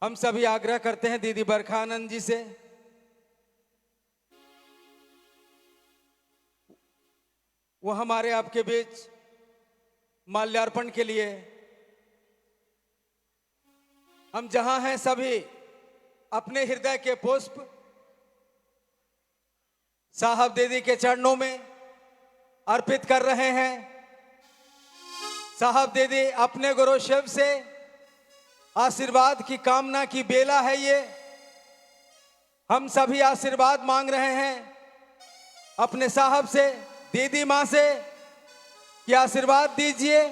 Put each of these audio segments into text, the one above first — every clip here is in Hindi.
हम सभी आग्रह करते हैं दीदी बरखा आनंद जी से, वो हमारे आपके बीच माल्यार्पण के लिए, हम जहां हैं सभी अपने हृदय के पुष्प साहब दीदी के चरणों में अर्पित कर रहे हैं। साहब दीदी अपने गुरु शिव से आशीर्वाद की कामना की बेला है ये। हम सभी आशीर्वाद मांग रहे हैं अपने साहब से, दीदी मां से कि आशीर्वाद दीजिए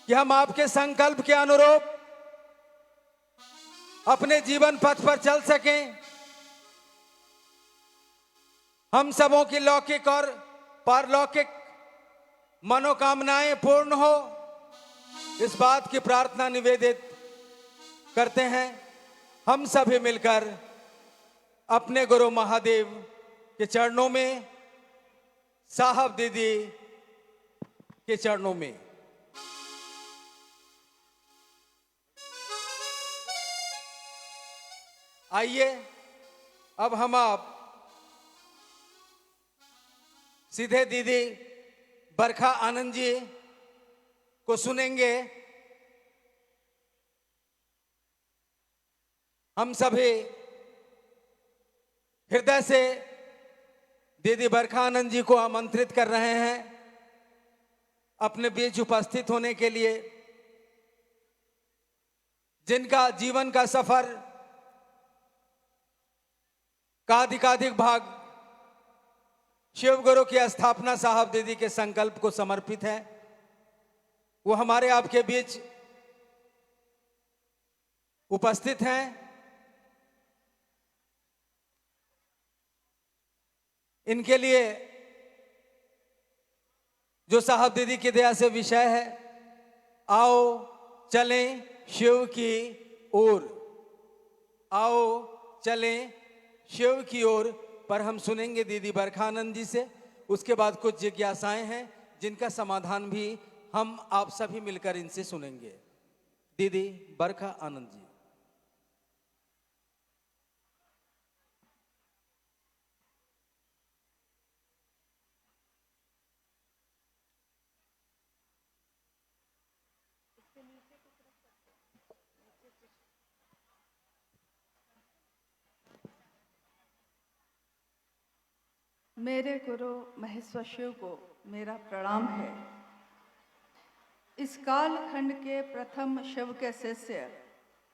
कि हम आपके संकल्प के अनुरूप अपने जीवन पथ पर चल सकें, हम सबों की लौकिक और पारलौकिक मनोकामनाएं पूर्ण हो, इस बात की प्रार्थना निवेदित करते हैं। हम सभी मिलकर अपने गुरु महादेव के चरणों में, साहब दीदी के चरणों में। आइए अब हम आप सीधे दीदी बरखा आनंद जी को सुनेंगे। हम सभी हृदय से दीदी बरखा आनंद जी को आमंत्रित कर रहे हैं अपने बीच उपस्थित होने के लिए, जिनका जीवन का सफर का अधिकाधिक भाग शिव गुरु की स्थापना साहब दीदी के संकल्प को समर्पित है। वो हमारे आपके बीच उपस्थित हैं। इनके लिए जो साहब दीदी की दया से विषय है, आओ चलें शिव की ओर, आओ चलें शिव की ओर, पर हम सुनेंगे दीदी बरखा आनंद जी से। उसके बाद कुछ जिज्ञासाएं हैं जिनका समाधान भी हम आप सभी मिलकर इनसे सुनेंगे। दीदी बरखा आनंद जी। मेरे गुरु महेश्वर शिव को मेरा प्रणाम है। इस कालखंड के प्रथम शिव के शिष्य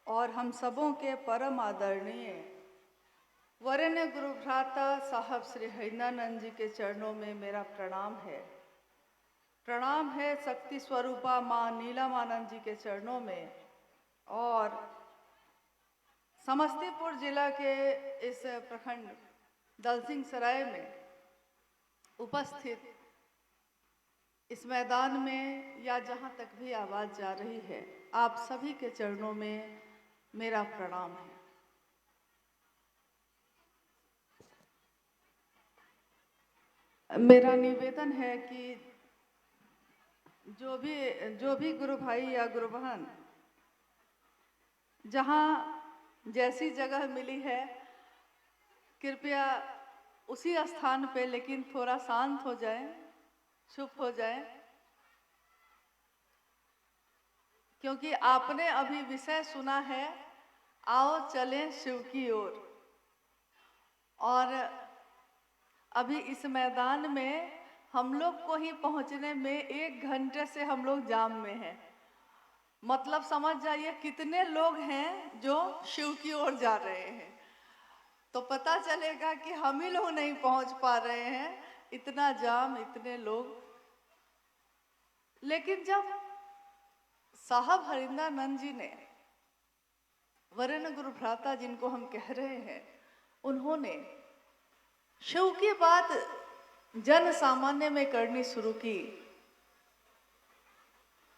और हम सबों के परम आदरणीय वरेण्य गुरु भ्राता साहब श्री हरिंद्रानंद जी के चरणों में मेरा प्रणाम है। प्रणाम है शक्ति स्वरूपा माँ नीलमानंद जी के चरणों में, और समस्तीपुर जिला के इस प्रखंड दलसिंह सराय में उपस्थित इस मैदान में या जहाँ तक भी आवाज़ जा रही है, आप सभी के चरणों में मेरा प्रणाम है। मेरा निवेदन है कि जो भी गुरु भाई या गुरु बहन जहाँ जैसी जगह मिली है, कृपया उसी स्थान पे लेकिन थोड़ा शांत हो जाए, चुप हो जाए, क्योंकि आपने अभी विषय सुना है, आओ चलें शिव की ओर। और अभी इस मैदान में हम लोग को ही पहुंचने में 1 घंटे से हम लोग जाम में हैं। मतलब समझ जाइए कितने लोग हैं जो शिव की ओर जा रहे हैं, तो पता चलेगा कि हम ही लोग नहीं पहुंच पा रहे हैं, इतना जाम, इतने लोग। लेकिन जब साहब हरिंद्रानंद जी ने, वरेण्य गुरु भ्राता जिनको हम कह रहे हैं, उन्होंने शिव की बात जन सामान्य में करनी शुरू की,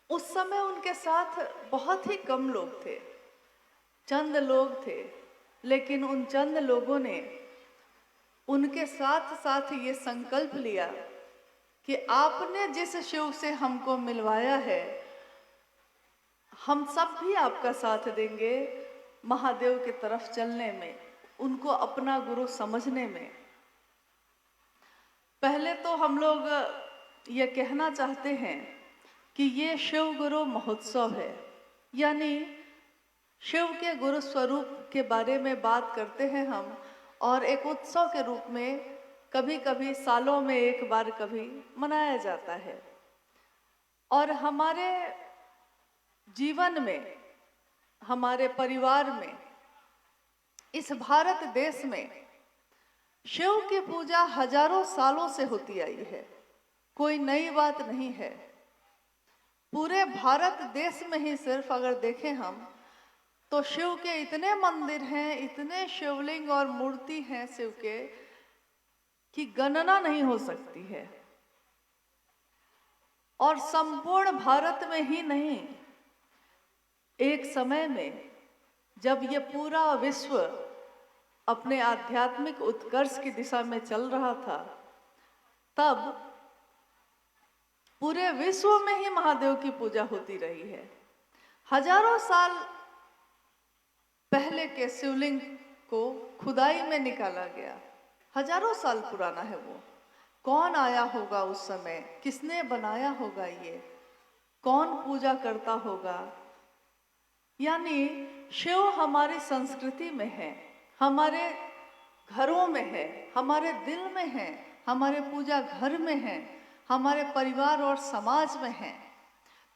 उस समय उनके साथ बहुत ही कम लोग थे, चंद लोग थे। लेकिन उन चंद लोगों ने उनके साथ साथ ये संकल्प लिया कि आपने जिस शिव से हमको मिलवाया है, हम सब भी आपका साथ देंगे महादेव की तरफ चलने में, उनको अपना गुरु समझने में। पहले तो हम लोग ये कहना चाहते हैं कि ये शिव गुरु महोत्सव है, यानी शिव के गुरु स्वरूप के बारे में बात करते हैं हम, और एक उत्सव के रूप में कभी कभी सालों में एक बार कभी मनाया जाता है। और हमारे जीवन में, हमारे परिवार में, इस भारत देश में शिव की पूजा हजारों सालों से होती आई है, कोई नई बात नहीं है। पूरे भारत देश में ही सिर्फ अगर देखें हम तो शिव के इतने मंदिर हैं, इतने शिवलिंग और मूर्ति हैं शिव के, कि गणना नहीं हो सकती है। और संपूर्ण भारत में ही नहीं, एक समय में जब ये पूरा विश्व अपने आध्यात्मिक उत्कर्ष की दिशा में चल रहा था, तब पूरे विश्व में ही महादेव की पूजा होती रही है। हजारों साल पहले के शिवलिंग को खुदाई में निकाला गया, हजारों साल पुराना है वो। कौन आया होगा उस समय, किसने बनाया होगा, ये कौन पूजा करता होगा। यानी शिव हमारी संस्कृति में है, हमारे घरों में है, हमारे दिल में है, हमारे पूजा घर में है, हमारे परिवार और समाज में है।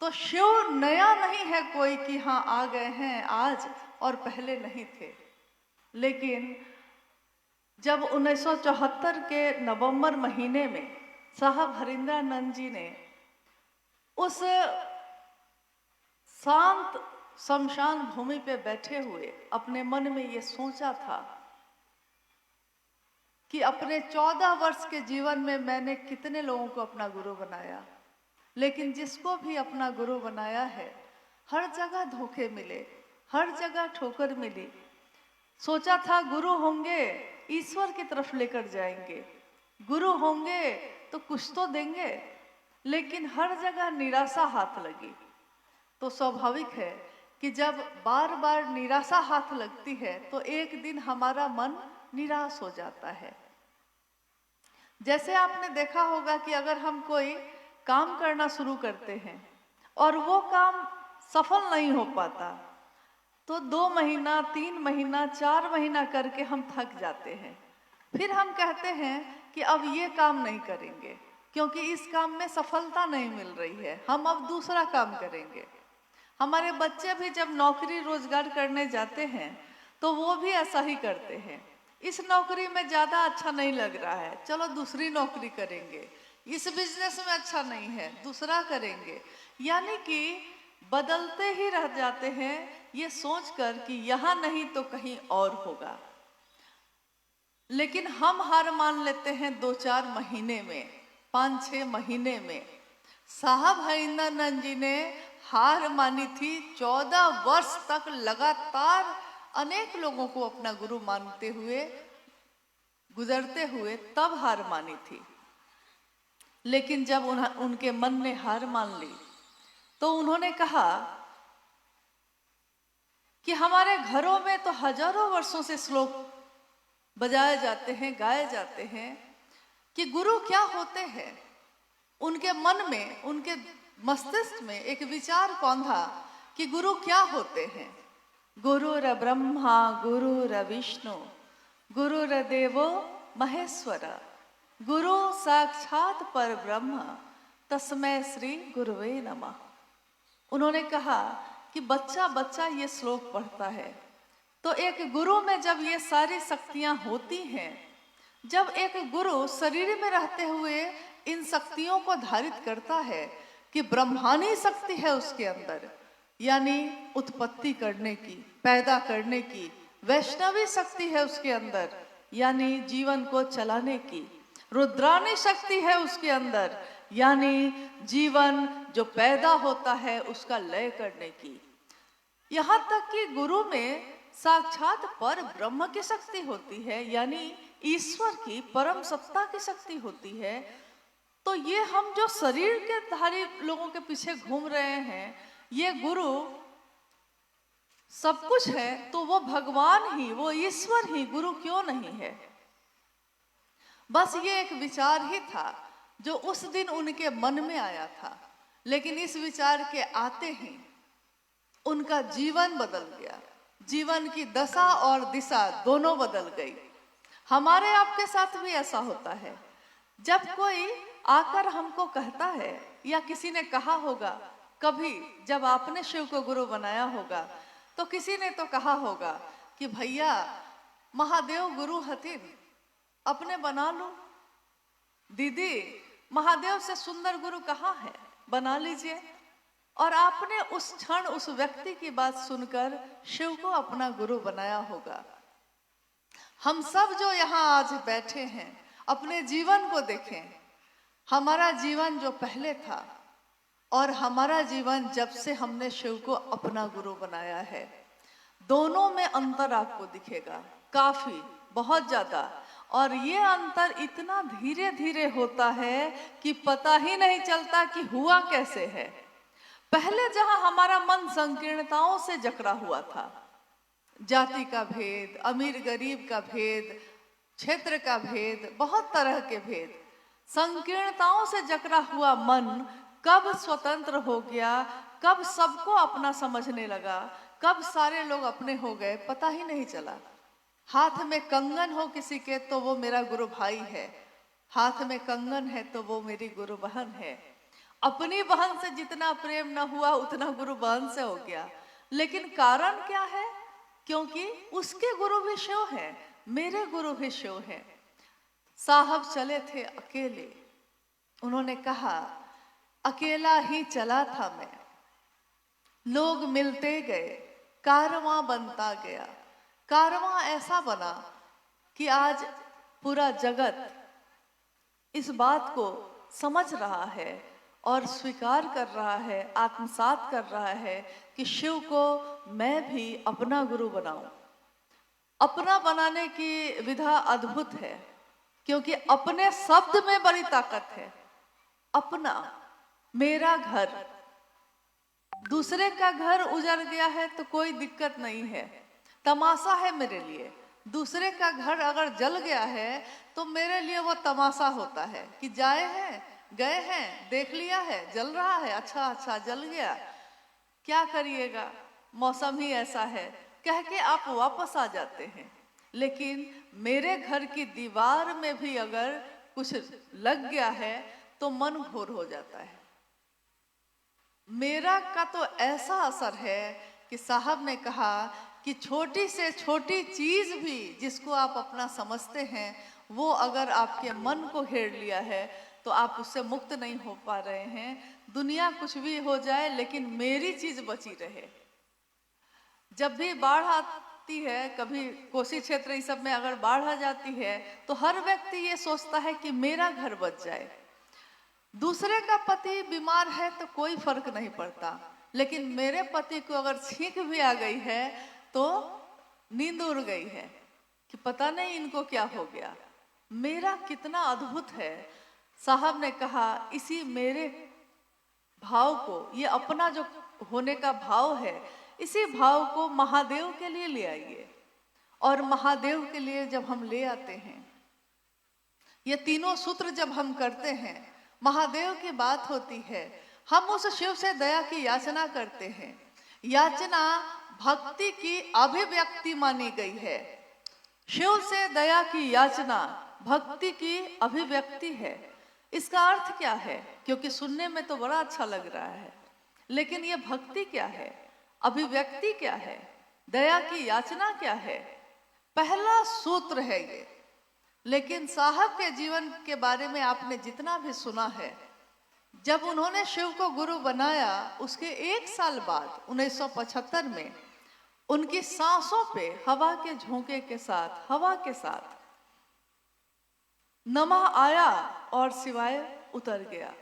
तो शिव नया नहीं है कोई कि हाँ आ गए हैं आज और पहले नहीं थे। लेकिन जब 1974 के नवंबर महीने में साहब हरिंद्रानंद जी ने उस शांत शमशान भूमि पे बैठे हुए अपने मन में ये सोचा था कि अपने 14 वर्ष के जीवन में मैंने कितने लोगों को अपना गुरु बनाया, लेकिन जिसको भी अपना गुरु बनाया है हर जगह धोखे मिले, हर जगह ठोकर मिली। सोचा था गुरु होंगे ईश्वर की तरफ लेकर जाएंगे, गुरु होंगे तो कुछ तो देंगे, लेकिन हर जगह निराशा हाथ लगी। तो स्वाभाविक है कि जब बार बार निराशा हाथ लगती है तो एक दिन हमारा मन निराश हो जाता है। जैसे आपने देखा होगा कि अगर हम कोई काम करना शुरू करते हैं और वो काम सफल नहीं हो पाता, तो 2 महीना, 3 महीना, 4 महीना करके हम थक जाते हैं। फिर हम कहते हैं कि अब ये काम नहीं करेंगे क्योंकि इस काम में सफलता नहीं मिल रही है, हम अब दूसरा काम करेंगे। हमारे बच्चे भी जब नौकरी रोजगार करने जाते हैं तो वो भी ऐसा ही करते हैं। इस नौकरी में ज़्यादा अच्छा नहीं लग रहा है, चलो दूसरी नौकरी करेंगे। इस बिजनेस में अच्छा नहीं है, दूसरा करेंगे। यानी कि बदलते ही रह जाते हैं ये सोचकर कि यहाँ नहीं तो कहीं और होगा। लेकिन हम हार मान लेते हैं 2-4 महीने में, 5-6 महीने में। साहब हरिंद्रानंद जी ने हार मानी थी, 14 वर्ष तक लगातार अनेक लोगों को अपना गुरु मानते हुए, गुजरते हुए, तब हार मानी थी। लेकिन जब उनके मन ने हार मान ली तो उन्होंने कहा कि हमारे घरों में तो हजारों वर्षों से श्लोक बजाए जाते हैं, गाए जाते हैं कि गुरु क्या होते हैं। उनके मन में, उनके मस्तिष्क में एक विचार कौंधा कि गुरु क्या होते हैं। गुरुर ब्रह्मा गुरुर विष्णु गुरुर देवो महेश्वर गुरु साक्षात पर ब्रह्म तस्मै श्री गुरुवे नमः। उन्होंने कहा कि बच्चा बच्चा ये श्लोक पढ़ता है तो एक गुरु में जब ये सारी शक्तियां होती हैं, जब एक गुरु शरीर में रहते हुए इन शक्तियों को धारित करता है कि ब्रह्मांडी शक्ति है उसके अंदर, यानी उत्पत्ति करने की, पैदा करने की, वैष्णवी शक्ति है उसके अंदर, यानी जीवन को चलाने की, रुद्रानी शक्ति है उसके अंदर, यानी जीवन जो पैदा होता है उसका लय करने की। यहाँ तक कि गुरु में साक्षात पर ब्रह्म की शक्ति होती है, यानी ईश्वर की परम सत्ता की शक्ति होती है। तो ये हम जो शरीर के धारी लोगों के पीछे घूम रहे हैं, ये गुरु सब कुछ है तो वो भगवान ही, वो ईश्वर ही गुरु क्यों नहीं है? बस ये एक विचार ही था जो उस दिन उनके मन में आया था, लेकिन इस विचार के आते ही उनका जीवन बदल गया। जीवन की दशा और दिशा दोनों बदल गई। हमारे आपके साथ भी ऐसा होता है। जब कोई आकर हमको कहता है, या किसी ने कहा होगा, कभी जब आपने शिव को गुरु बनाया होगा तो किसी ने तो कहा होगा कि भैया महादेव गुरु हथिन, अपने बना लो। दीदी महादेव से सुंदर गुरु कहाँ है, बना लीजिए। और आपने उस क्षण उस व्यक्ति की बात सुनकर शिव को अपना गुरु बनाया होगा। हम सब जो यहाँ आज बैठे हैं, अपने जीवन को देखें। हमारा जीवन जो पहले था और हमारा जीवन जब से हमने शिव को अपना गुरु बनाया है, दोनों में अंतर आपको दिखेगा, काफी, बहुत ज्यादा। और ये अंतर इतना धीरे धीरे होता है कि पता ही नहीं चलता कि हुआ कैसे है। पहले जहां हमारा मन संकीर्णताओं से जकड़ा हुआ था, जाति का भेद, अमीर गरीब का भेद, क्षेत्र का भेद, बहुत तरह के भेद, संकीर्णताओं से जकड़ा हुआ मन कब स्वतंत्र हो गया, कब सबको अपना समझने लगा, कब सारे लोग अपने हो गए, पता ही नहीं चला। हाथ में कंगन हो किसी के तो वो मेरा गुरु भाई है, हाथ में कंगन है तो वो मेरी गुरु बहन है। अपनी बहन से जितना प्रेम न हुआ उतना गुरु बहन से हो गया। लेकिन कारण क्या है? क्योंकि उसके गुरु भी शिव है, मेरे गुरु भी शिव है। साहब चले थे अकेले, उन्होंने कहा अकेला ही चला था मैं, लोग मिलते गए, कारवां बनता गया। कारवां ऐसा बना कि आज पूरा जगत इस बात को समझ रहा है और स्वीकार कर रहा है, आत्मसात कर रहा है कि शिव को मैं भी अपना गुरु बनाऊं। अपना बनाने की विधा अद्भुत है, क्योंकि अपने शब्द में बड़ी ताकत है। अपना, मेरा घर, दूसरे का घर उजड़ गया है तो कोई दिक्कत नहीं है, तमाशा है मेरे लिए। दूसरे का घर अगर जल गया है तो मेरे लिए वो तमाशा होता है कि जाए हैं, गए हैं, देख लिया है, जल रहा है, अच्छा अच्छा जल गया, क्या करिएगा, मौसम ही ऐसा है, कह के आप वापस आ जाते हैं। लेकिन मेरे घर की दीवार में भी अगर कुछ लग गया है तो मन घोर हो जाता है। मेरा का तो ऐसा असर है कि साहब ने कहा कि छोटी से छोटी चीज भी जिसको आप अपना समझते हैं, वो अगर आपके मन को घेर लिया है तो आप उससे मुक्त नहीं हो पा रहे हैं। दुनिया कुछ भी हो जाए लेकिन मेरी चीज बची रहे। जब भी बाढ़ आती है, कभी कोसी क्षेत्र इस सब में अगर बाढ़ आ जाती है तो हर व्यक्ति ये सोचता है कि मेरा घर बच जाए। दूसरे का पति बीमार है तो कोई फर्क नहीं पड़ता, लेकिन मेरे पति को अगर छींक भी आ गई है तो नींद उड़ गई है कि पता नहीं इनको क्या हो गया। मेरा कितना अद्भुत है। साहब ने कहा इसी मेरे भाव को, ये अपना जो होने का भाव है, इसी भाव को महादेव के लिए ले आइए। और महादेव के लिए जब हम ले आते हैं, ये तीनों सूत्र जब हम करते हैं, महादेव की बात होती है, हम उस शिव से दया की याचना करते हैं। याचना भक्ति की अभिव्यक्ति मानी गई है। शिव से दया की याचना भक्ति की अभिव्यक्ति है। इसका अर्थ क्या है? क्योंकि सुनने में तो बड़ा अच्छा लग रहा है, लेकिन ये भक्ति क्या है, अभिव्यक्ति क्या है, दया की याचना क्या है? पहला सूत्र है ये। लेकिन साहब के जीवन के बारे में आपने जितना भी सुना है, जब उन्होंने शिव को गुरु बनाया उसके 1 साल बाद 1975 में उनकी सांसों पे हवा के झोंके के साथ, हवा के साथ नमः आया और सिवाय उतर गया।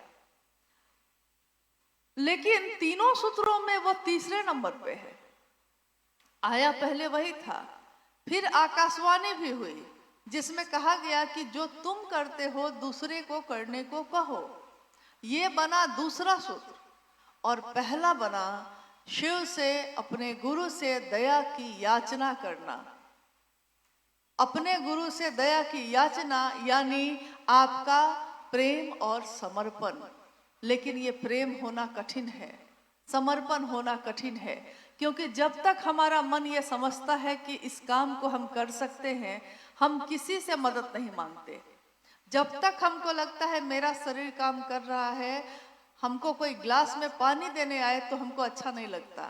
लेकिन तीनों सूत्रों में वो तीसरे नंबर पे है। आया पहले वही था, फिर आकाशवाणी भी हुई जिसमें कहा गया कि जो तुम करते हो दूसरे को करने को कहो। ये बना दूसरा सूत्र। और पहला बना शिव से, अपने गुरु से दया की याचना करना। अपने गुरु से दया की याचना यानी आपका प्रेम और समर्पण। लेकिन ये प्रेम होना कठिन है, समर्पण होना कठिन है, क्योंकि जब तक हमारा मन ये समझता है कि इस काम को हम कर सकते हैं, हम किसी से मदद नहीं मांगते। जब तक हमको लगता है मेरा शरीर काम कर रहा है, हमको कोई ग्लास में पानी देने आए तो हमको अच्छा नहीं लगता।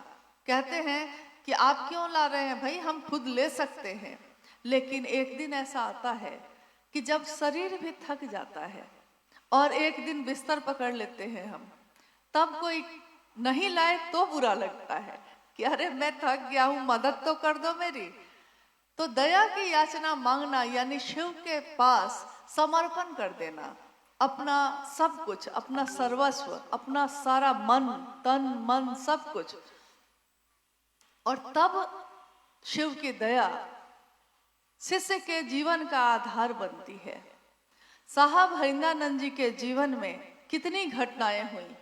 कहते हैं कि आप क्यों ला रहे हैं भाई, हम खुद ले सकते हैं। लेकिन एक दिन ऐसा आता है कि जब शरीर भी थक जाता है और एक दिन बिस्तर पकड़ लेते हैं हम, तब कोई नहीं लाए तो बुरा लगता है कि अरे मैं थक गया हूं, मदद तो कर दो मेरी। तो दया की याचना मांगना यानी शिव के पास समर्पण कर देना, अपना सब कुछ, अपना सर्वस्व, अपना सारा मन, तन मन सब कुछ। और तब शिव की दया शिष्य के जीवन का आधार बनती है। साहब हरिंद्रानंद जी के जीवन में कितनी घटनाएं हुई,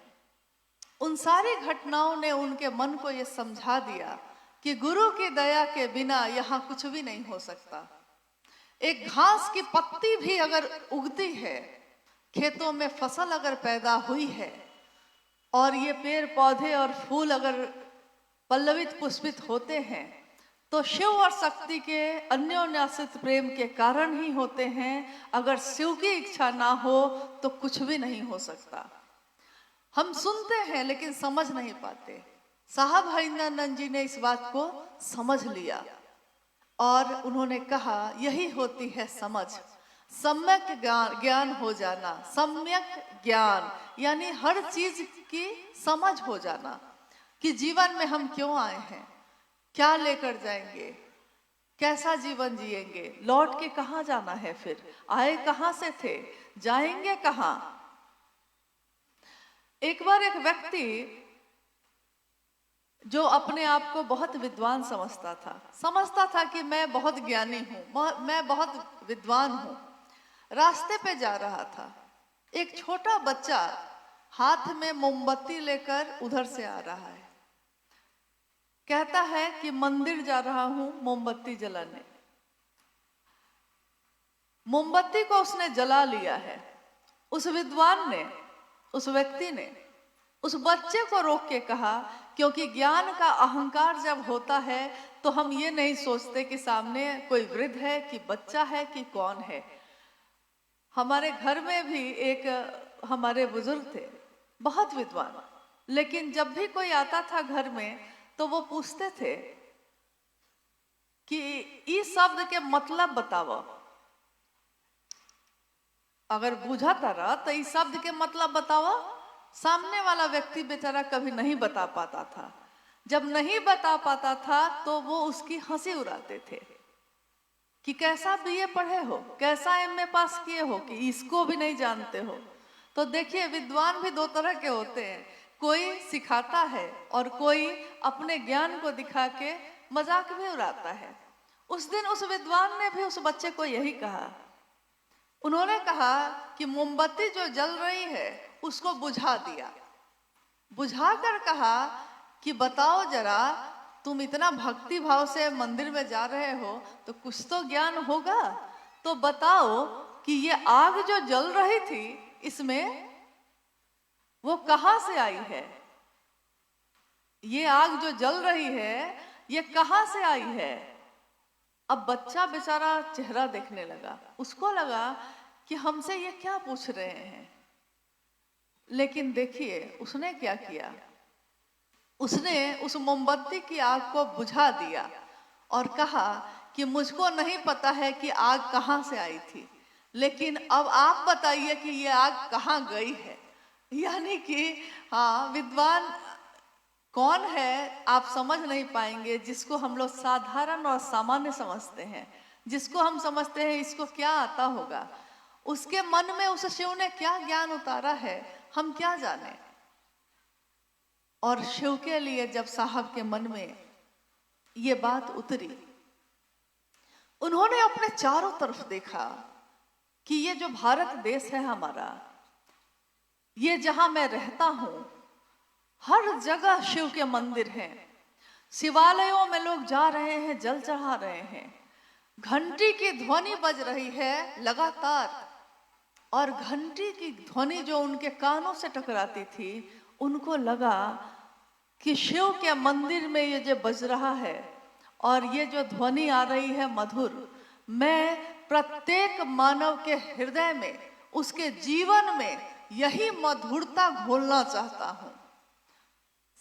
उन सारी घटनाओं ने उनके मन को यह समझा दिया कि गुरु की दया के बिना यहाँ कुछ भी नहीं हो सकता। एक घास की पत्ती भी अगर उगती है, खेतों में फसल अगर पैदा हुई है, और ये पेड़ पौधे और फूल अगर पल्लवित पुष्पित होते हैं, तो शिव और शक्ति के अन्योन्याश्रित प्रेम के कारण ही होते हैं। अगर शिव की इच्छा ना हो तो कुछ भी नहीं हो सकता। हम सुनते हैं लेकिन समझ नहीं पाते। साहब हरिंद्रानंद जी ने इस बात को समझ लिया और उन्होंने कहा यही होती है समझ, सम्यक ज्ञान हो जाना। सम्यक ज्ञान यानी हर चीज की समझ हो जाना कि जीवन में हम क्यों आए हैं, क्या लेकर जाएंगे, कैसा जीवन जिएंगे, लौट के कहाँ जाना है, फिर आए कहाँ से थे, जाएंगे कहाँ। एक बार एक व्यक्ति जो अपने आप को बहुत विद्वान समझता था कि मैं बहुत ज्ञानी हूँ, मैं बहुत विद्वान हूँ, रास्ते पे जा रहा था। एक छोटा बच्चा हाथ में मोमबत्ती लेकर उधर से आ रहा है। कहता है कि मंदिर जा रहा हूं मोमबत्ती जलाने। मोमबत्ती को उसने जला लिया है। उस विद्वान ने, उस व्यक्ति ने उस बच्चे को रोक के कहा, क्योंकि ज्ञान का अहंकार जब होता है तो हम ये नहीं सोचते कि सामने कोई वृद्ध है कि बच्चा है कि कौन है। हमारे घर में भी एक हमारे बुजुर्ग थे, बहुत विद्वान, लेकिन जब भी कोई आता था घर में तो वो पूछते थे कि इस शब्द के मतलब बताओ। अगर बुझाता रहा तो इस शब्द के मतलब बताओ। सामने वाला व्यक्ति बेचारा कभी नहीं बता पाता था। जब नहीं बता पाता था तो वो उसकी हंसी उड़ाते थे कि कैसा बीए पढ़े हो, कैसा एमए पास किए हो कि इसको भी नहीं जानते हो। तो देखिए, विद्वान भी दो तरह के होते हैं, कोई सिखाता है और कोई अपने ज्ञान को दिखा के मजाक भी उड़ाता है। उस दिन उस विद्वान ने भी उस बच्चे को यही कहा। उन्होंने कहा कि मोमबत्ती जो जल रही है उसको बुझा दिया। बुझा कर कहा कि बताओ जरा, तुम इतना भक्ति भाव से मंदिर में जा रहे हो तो कुछ तो ज्ञान होगा, तो बताओ कि ये आग जो जल रही थी इसमें वो कहां से आई है। ये आग जो जल रही है ये कहां से आई है। अब बच्चा बेचारा चेहरा देखने लगा, उसको लगा कि हमसे ये क्या पूछ रहे हैं। लेकिन देखिए उसने क्या किया, उसने उस मोमबत्ती की आग को बुझा दिया और कहा कि मुझको नहीं पता है कि आग कहां से आई थी, लेकिन अब आप बताइए कि ये आग कहां गई है। यानी कि हाँ, विद्वान कौन है आप समझ नहीं पाएंगे, जिसको हम लोग साधारण और सामान्य समझते हैं, जिसको हम समझते हैं इसको क्या आता होगा, उसके मन में उस शिव ने क्या ज्ञान उतारा है हम क्या जाने। और शिव के लिए जब साहब के मन में ये बात उतरी, उन्होंने अपने चारों तरफ देखा कि ये जो भारत देश है हमारा, ये जहां मैं रहता हूं हर जगह शिव के मंदिर हैं। शिवालयों में लोग जा रहे हैं, जल चढ़ा रहे हैं। घंटी की ध्वनि बज रही है लगातार, और घंटी की ध्वनि जो उनके कानों से टकराती थी, उनको लगा कि शिव के मंदिर में ये जो बज रहा है और ये जो ध्वनि आ रही है मधुर, मैं प्रत्येक मानव के हृदय में, उसके जीवन में यही मधुरता घोलना चाहता हूं।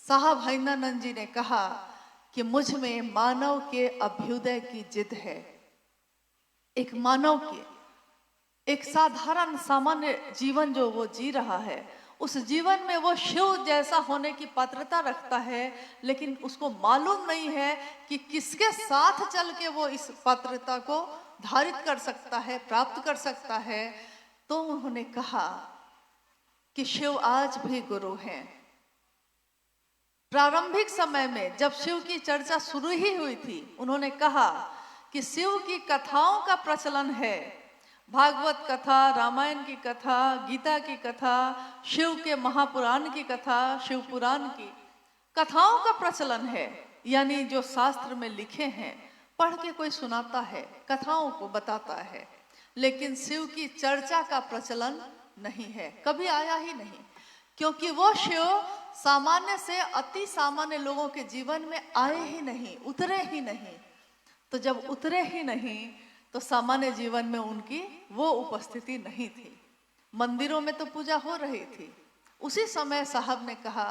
साहब हैदरानंद जी ने कहा कि मुझ में मानव के अभ्युदय की जिद है। एक मानव के एक साधारण सामान्य जीवन जो वो जी रहा है, उस जीवन में वो शिव जैसा होने की पात्रता रखता है, लेकिन उसको मालूम नहीं है कि किसके साथ चल के वो इस पात्रता को धारित कर सकता है, प्राप्त कर सकता है। तो उन्होंने कहा कि शिव आज भी गुरु हैं। प्रारंभिक समय में जब शिव की चर्चा शुरू ही हुई थी, उन्होंने कहा कि शिव की कथाओं का प्रचलन है। भागवत कथा, रामायण की कथा, गीता की कथा, शिव के महापुराण की कथा, शिव पुराण की कथाओं का प्रचलन है। यानी जो शास्त्र में लिखे हैं, पढ़ के कोई सुनाता है, कथाओं को बताता है, लेकिन शिव की चर्चा का प्रचलन नहीं है, कभी आया ही नहीं। क्योंकि वो शिव सामान्य से अति सामान्य लोगों के जीवन में आए ही नहीं, उतरे ही नहीं। तो जब उतरे ही नहीं, तो सामान्य जीवन में उनकी वो उपस्थिति नहीं थी। मंदिरों में तो पूजा हो रही थी। उसी समय साहब ने कहा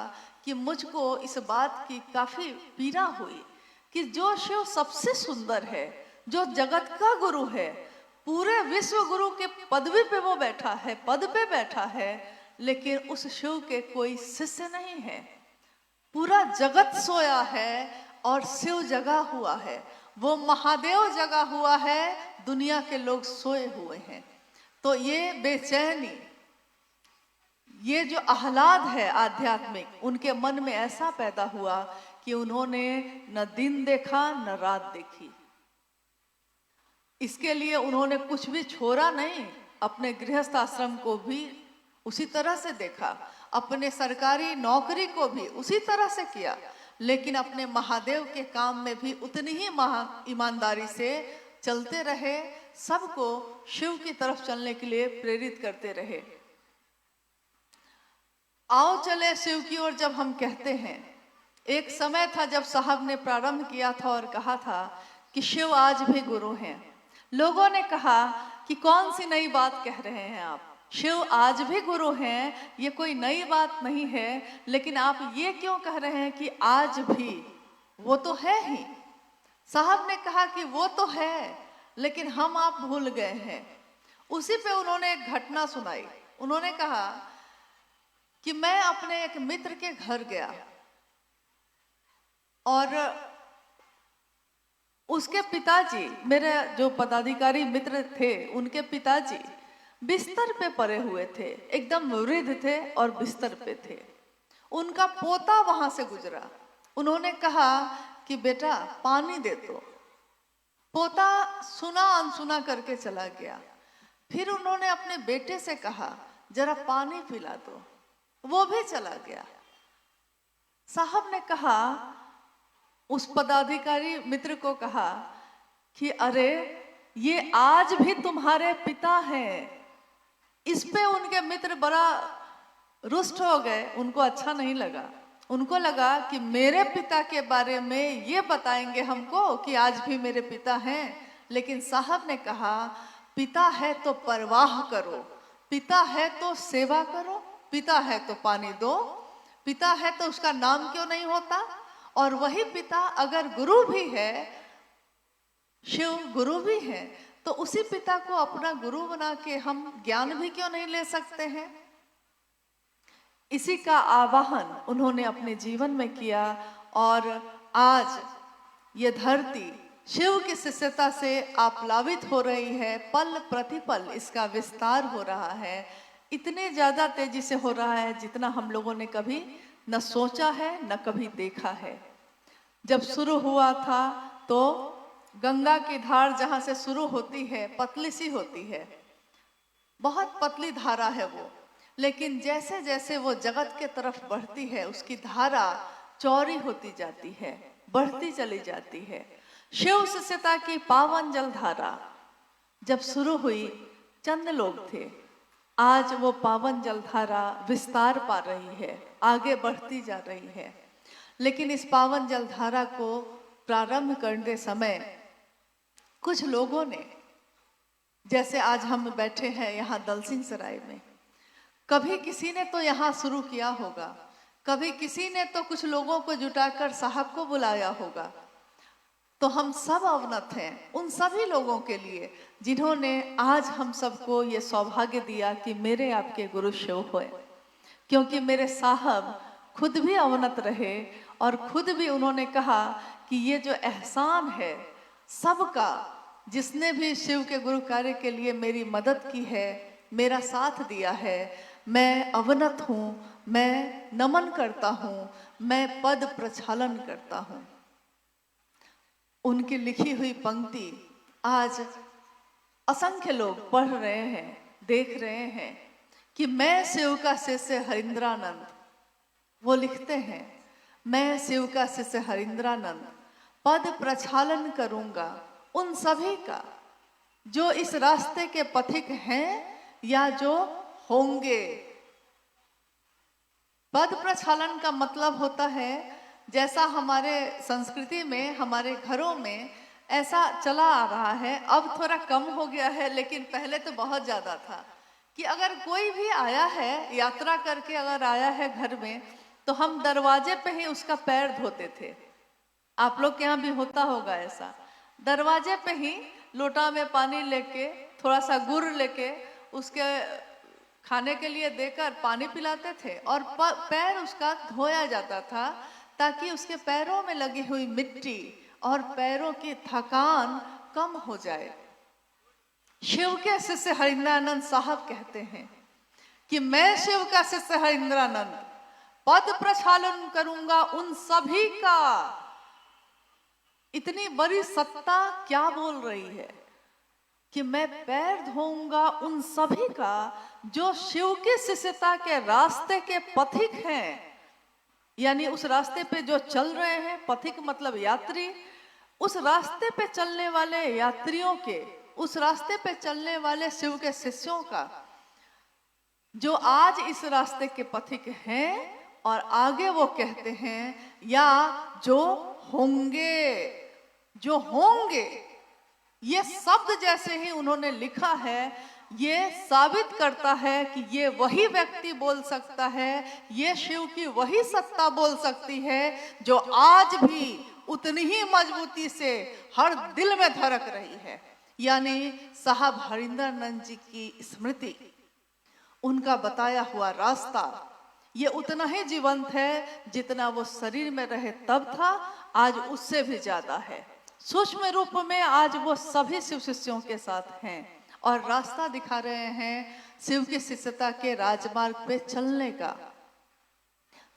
कि मुझको इस बात की काफी पीड़ा हुई कि जो शिव सबसे सुंदर है, जो जगत का गुरु है, पूरे विश्व गुरु के पदवी पे वो बैठा है, पद पे बैठा है, लेकिन उस शिव के कोई शिष्य नहीं है। पूरा जगत सोया है और शिव जगा हुआ है। वो महादेव जगा हुआ है, दुनिया के लोग सोए हुए हैं। तो ये बेचैनी, ये जो आह्लाद है आध्यात्मिक, उनके मन में ऐसा पैदा हुआ कि उन्होंने न दिन देखा न रात देखी। इसके लिए उन्होंने कुछ भी छोड़ा नहीं, अपने गृहस्थ आश्रम को भी उसी तरह से देखा, अपने सरकारी नौकरी को भी उसी तरह से किया, लेकिन अपने महादेव के काम में भी उतनी ही ईमानदारी से चलते रहे, सबको शिव की तरफ चलने के लिए प्रेरित करते रहे। आओ चले शिव की ओर जब हम कहते हैं, एक समय था जब साहब ने प्रारंभ किया था और कहा था कि शिव आज भी गुरु हैं। लोगों ने कहा कि कौन सी नई बात कह रहे हैं आप, शिव आज भी गुरु हैं, ये कोई नई बात नहीं है, लेकिन आप ये क्यों कह रहे हैं कि आज भी? वो तो है ही। साहब ने कहा कि वो तो है, लेकिन हम आप भूल गए हैं। उसी पे उन्होंने एक घटना सुनाई। उन्होंने कहा कि मैं अपने एक मित्र के घर गया और उसके पिताजी, मेरे जो पदाधिकारी मित्र थे, उनके पिताजी बिस्तर पे पड़े हुए थे, एकदम वृद्ध थे और बिस्तर पे थे। उनका पोता वहां से गुजरा। उन्होंने कहा कि बेटा पानी दे दो। पोता सुना अनसुना करके चला गया। फिर उन्होंने अपने बेटे से कहा जरा पानी पिला दो, वो भी चला गया। साहब ने कहा, उस पदाधिकारी मित्र को कहा कि अरे ये आज भी तुम्हारे पिता हैं। इस पे उनके मित्र बड़ा रुष्ट हो गए, उनको अच्छा नहीं लगा। उनको लगा कि मेरे पिता के बारे में ये बताएंगे हमको कि आज भी मेरे पिता हैं। लेकिन साहब ने कहा पिता है तो परवाह करो, पिता है तो सेवा करो, पिता है तो पानी दो, पिता है तो उसका नाम क्यों नहीं होता? और वही पिता अगर गुरु भी है, शिव गुरु भी है, तो उसी पिता को अपना गुरु बना के हम ज्ञान भी क्यों नहीं ले सकते हैं? इसी का आवाहन उन्होंने अपने जीवन में किया और आज ये धरती शिव की शिष्यता से आप्लावित हो रही है। पल प्रतिपल इसका विस्तार हो रहा है, इतने ज्यादा तेजी से हो रहा है जितना हम लोगों ने कभी न सोचा है न कभी देखा है। जब शुरू हुआ था तो गंगा की धार जहाँ से शुरू होती है पतली सी होती है, बहुत पतली धारा है वो, लेकिन जैसे जैसे वो जगत के तरफ बढ़ती है, उसकी धारा चौड़ी होती जाती है, बढ़ती चली जाती है। शिव शिष्यता की पावन जल धारा जब शुरू हुई, चंद लोग थे। आज वो पावन जलधारा विस्तार पा रही है, आगे बढ़ती जा रही है। लेकिन इस पावन जलधारा को प्रारंभ करते समय कुछ लोगों ने, जैसे आज हम बैठे हैं यहाँ दलसिंह सराय में, कभी किसी ने तो यहाँ शुरू किया होगा, कभी किसी ने तो कुछ लोगों को जुटाकर साहब को बुलाया होगा। तो हम सब अवनत हैं उन सभी लोगों के लिए जिन्होंने आज हम सबको ये सौभाग्य दिया कि मेरे आपके गुरु शिव हुए। क्योंकि मेरे साहब खुद भी अवनत रहे और खुद भी उन्होंने कहा कि ये जो एहसान है सबका, जिसने भी शिव के गुरु कार्य के लिए मेरी मदद की है, मेरा साथ दिया है, मैं अवनत हूँ, मैं नमन करता हूँ, मैं पद प्रक्षालन करता हूँ। उनकी लिखी हुई पंक्ति आज असंख्य लोग पढ़ रहे हैं, देख रहे हैं कि मैं शिव का शिष्य हरिंद्रानंद। वो लिखते हैं, मैं शिव का शिष्य हरिंद्रानंद पद प्रक्षालन करूंगा उन सभी का जो इस रास्ते के पथिक हैं या जो होंगे। पद प्रक्षालन का मतलब होता है, जैसा हमारे संस्कृति में, हमारे घरों में ऐसा चला आ रहा है, अब थोड़ा कम हो गया है, लेकिन पहले तो बहुत ज़्यादा था कि अगर कोई भी आया है, यात्रा करके अगर आया है घर में, तो हम दरवाजे पे ही उसका पैर धोते थे। आप लोग के यहाँ भी होता होगा ऐसा। दरवाजे पे ही लोटा में पानी लेके, थोड़ा सा गुड़ लेके उसके खाने के लिए देकर पानी पिलाते थे और पैर उसका धोया जाता था, ताकि उसके पैरों में लगी हुई मिट्टी और पैरों की थकान कम हो जाए। शिव के शिष्य हरिंद्रानंद साहब कहते हैं कि मैं शिव का शिष्य हरिंद्रानंद पद प्रक्षालन करूंगा उन सभी का। इतनी बड़ी सत्ता क्या बोल रही है कि मैं पैर धोऊंगा उन सभी का जो शिव की शिष्यता के रास्ते के पथिक हैं, यानी उस रास्ते पे जो चल रहे हैं। पथिक मतलब यात्री। उस रास्ते पे चलने वाले यात्रियों के, उस रास्ते पे चलने वाले शिव के शिष्यों का, जो आज इस रास्ते के पथिक हैं और आगे वो कहते हैं या जो होंगे, जो होंगे। ये शब्द जैसे ही उन्होंने लिखा है, ये साबित करता है कि ये वही व्यक्ति बोल सकता है, ये शिव की वही सत्ता बोल सकती है जो आज भी उतनी ही मजबूती से हर दिल में धड़क रही है। यानी साहब हरिंद्रानंद जी की स्मृति, उनका बताया हुआ रास्ता, ये उतना ही जीवंत है जितना वो शरीर में रहे तब था, आज उससे भी ज्यादा है। सूक्ष्म रूप में आज वो सभी शिव शिष्यों के साथ हैं और रास्ता दिखा रहे हैं शिव की शिष्यता के राजमार्ग पे चलने का।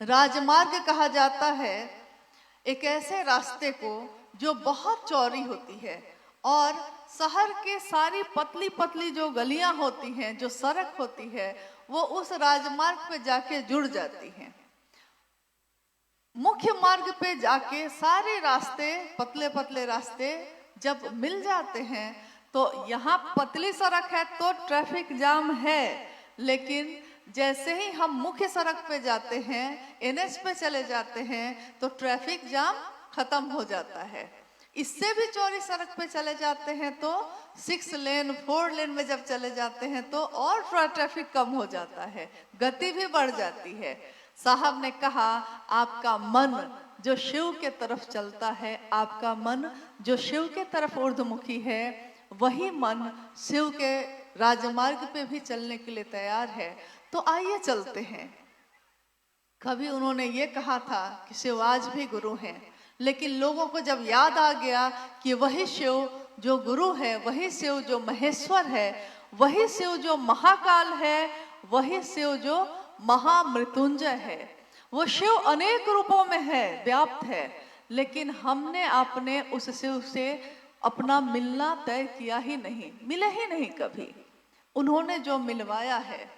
राजमार्ग कहा जाता है एक ऐसे रास्ते को जो बहुत चौड़ी होती है और शहर के सारी पतली पतली जो गलियां होती हैं, जो सड़क होती है, वो उस राजमार्ग पे जाके जुड़ जाती हैं। मुख्य मार्ग पे जाके सारे रास्ते, पतले पतले रास्ते जब मिल जाते हैं, तो यहाँ पतली सड़क है तो ट्रैफिक जाम है, लेकिन जैसे ही हम मुख्य सड़क पे जाते हैं, एनएच पे चले जाते हैं, तो ट्रैफिक जाम खत्म हो जाता है। इससे भी चौड़ी सड़क पे चले जाते हैं तो 6 लेन 4 लेन में जब चले जाते हैं तो और थोड़ा ट्रैफिक कम हो जाता है, गति भी बढ़ जाती है। साहब ने कहा, आपका मन जो शिव के तरफ चलता है, आपका मन जो शिव के तरफ ऊर्ध्वमुखी है, वही मन शिव के राजमार्ग पे भी चलने के लिए तैयार है। तो आइए चलते हैं। कभी उन्होंने ये कहा था कि शिव आज भी गुरु हैं, लेकिन लोगों को जब याद आ गया कि वही शिव जो गुरु है, वही शिव जो महेश्वर है, वही शिव जो महाकाल है, वही शिव जो महामृत्युंजय है, वो शिव अनेक रूपों में है, व्याप्त है, लेकिन हमने आपने उस शिव से अपना मिलना तय किया ही नहीं, मिले ही नहीं कभी। उन्होंने जो मिलवाया है,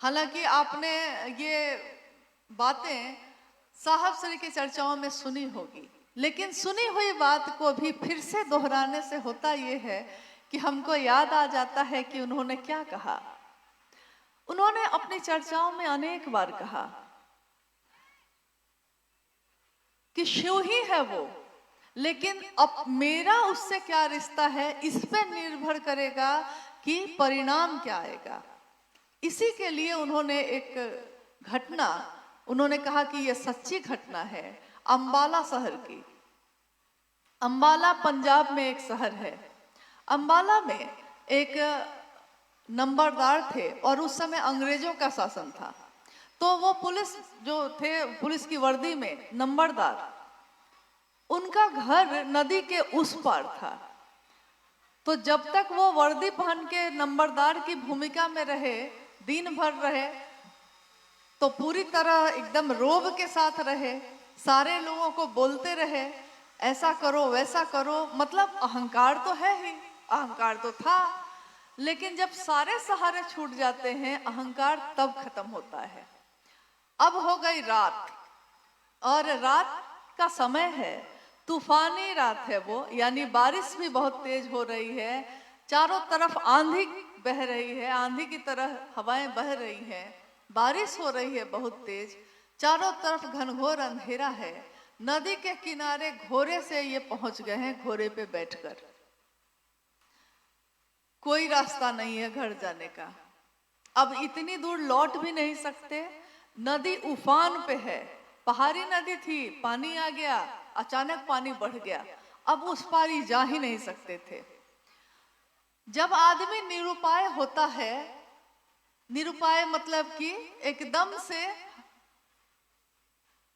हालांकि आपने ये बातें साहब श्री की चर्चाओं में सुनी होगी, लेकिन सुनी हुई बात को भी फिर से दोहराने से होता ये है कि हमको याद आ जाता है कि उन्होंने क्या कहा। उन्होंने अपनी चर्चाओं में अनेक बार कहा कि शिव ही है वो, लेकिन अब मेरा उससे क्या रिश्ता है इस पे निर्भर करेगा कि परिणाम क्या आएगा। इसी के लिए उन्होंने एक घटना, उन्होंने कहा कि यह सच्ची घटना है अंबाला शहर की। अंबाला पंजाब में एक शहर है। अंबाला में एक नंबरदार थे और उस समय अंग्रेजों का शासन था। तो वो पुलिस जो थे, पुलिस की वर्दी में नंबरदार, उनका घर नदी के उस पार था। तो जब तक वो वर्दी पहन के नंबरदार की भूमिका में रहे, दिन भर रहे, तो पूरी तरह एकदम रोब के साथ रहे, सारे लोगों को बोलते रहे ऐसा करो वैसा करो, मतलब अहंकार तो है ही, अहंकार तो था। लेकिन जब सारे सहारे छूट जाते हैं, अहंकार तब खत्म होता है। अब हो गई रात, और रात का समय है, तूफानी रात है वो, यानी बारिश भी बहुत तेज हो रही है, चारों तरफ आंधी बह रही है, आंधी की तरह हवाएं बह रही हैं, बारिश हो रही है बहुत तेज, चारों तरफ घनघोर अंधेरा है। नदी के किनारे घोड़े से ये पहुंच गए हैं, घोड़े पे बैठकर। कोई रास्ता नहीं है घर जाने का। अब इतनी दूर लौट भी नहीं सकते, नदी उफान पे है। पहाड़ी नदी थी, पानी आ गया, अचानक पानी बढ़ गया, अब उस पार ही जा ही नहीं सकते थे। जब आदमी निरुपाय होता है, निरुपाय मतलब कि एकदम से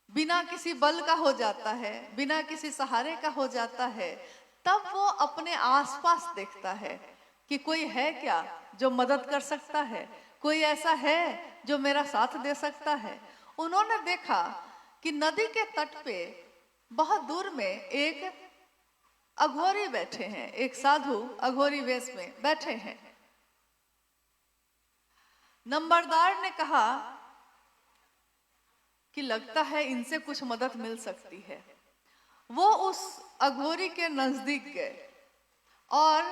बिना किसी बल का हो जाता है, बिना किसी सहारे का हो जाता है, तब वो अपने आसपास देखता है कि कोई है क्या जो मदद कर सकता है, कोई ऐसा है जो मेरा साथ दे सकता है। उन्होंने देखा कि नदी के तट पे बहुत दूर में एक अघोरी बैठे हैं, एक साधु अघोरी वेश में बैठे हैं। नंबरदार ने कहा कि लगता है इनसे कुछ मदद मिल सकती है। वो उस अघोरी के नजदीक गए, और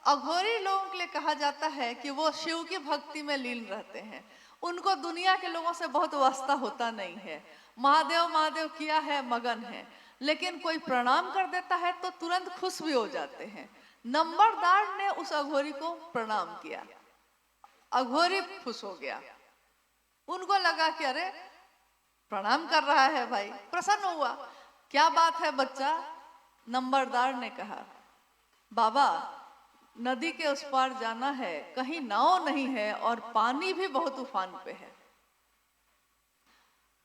अघोरी लोगों के लिए कहा जाता है कि वो शिव की भक्ति में लीन रहते हैं। उनको दुनिया के लोगों से बहुत वास्ता होता नहीं है, महादेव महादेव किया है, मगन है, लेकिन कोई प्रणाम कर देता है तो तुरंत खुश भी हो जाते हैं। नंबरदार ने उस अघोरी को प्रणाम किया, अघोरी खुश हो गया। उनको लगा कि अरे प्रणाम कर रहा है भाई, प्रसन्न हुआ। क्या बात है बच्चा? नंबरदार ने कहा, बाबा नदी के उस पार जाना है, कहीं नाव नहीं है और पानी भी बहुत उफान पे है,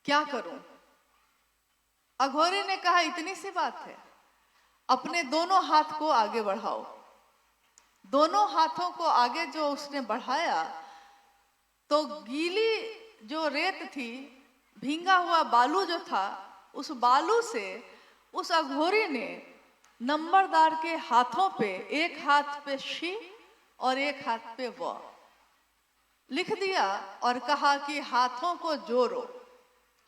क्या करूं? अघोरी ने कहा, इतनी सी बात है, अपने दोनों हाथ को आगे बढ़ाओ। दोनों हाथों को आगे जो उसने बढ़ाया, तो गीली जो रेत थी, भींगा हुआ बालू जो था, उस बालू से उस अघोरी ने नंबरदार के हाथों पे, एक हाथ पे शिव और एक हाथ पे व लिख दिया और कहा कि हाथों को जोड़ो।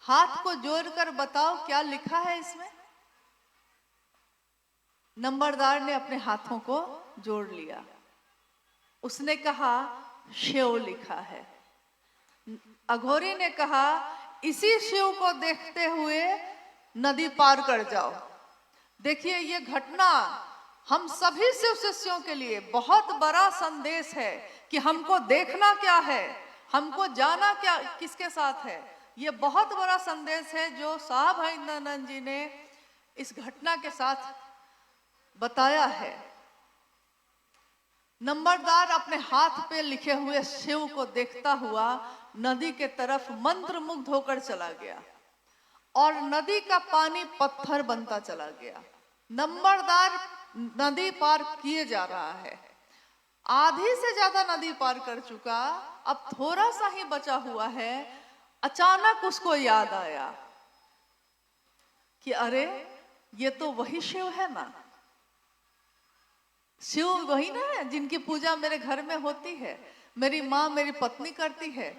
हाथ को जोड़कर बताओ क्या लिखा है इसमें। नंबरदार ने अपने हाथों को जोड़ लिया। उसने कहा शिव लिखा है। अघोरी ने कहा, इसी शिव को देखते हुए नदी पार कर जाओ। देखिए, ये घटना हम सभी शिव शिष्यों के लिए बहुत बड़ा संदेश है कि हमको देखना क्या है, हमको जाना क्या किसके साथ है। ये बहुत बड़ा संदेश है जो साहब हरिंद्रानंद जी ने इस घटना के साथ बताया है। नंबरदार अपने हाथ पे लिखे हुए शिव को देखता हुआ नदी के तरफ मंत्रमुग्ध होकर चला गया, और नदी का पानी पत्थर बनता चला गया। नंबरदार नदी पार किए जा रहा है, आधी से ज्यादा नदी पार कर चुका, अब थोड़ा सा ही बचा हुआ है। अचानक उसको याद आया कि अरे ये तो वही शिव है ना, शिव वही ना है जिनकी पूजा मेरे घर में होती है, मेरी माँ मेरी पत्नी करती है।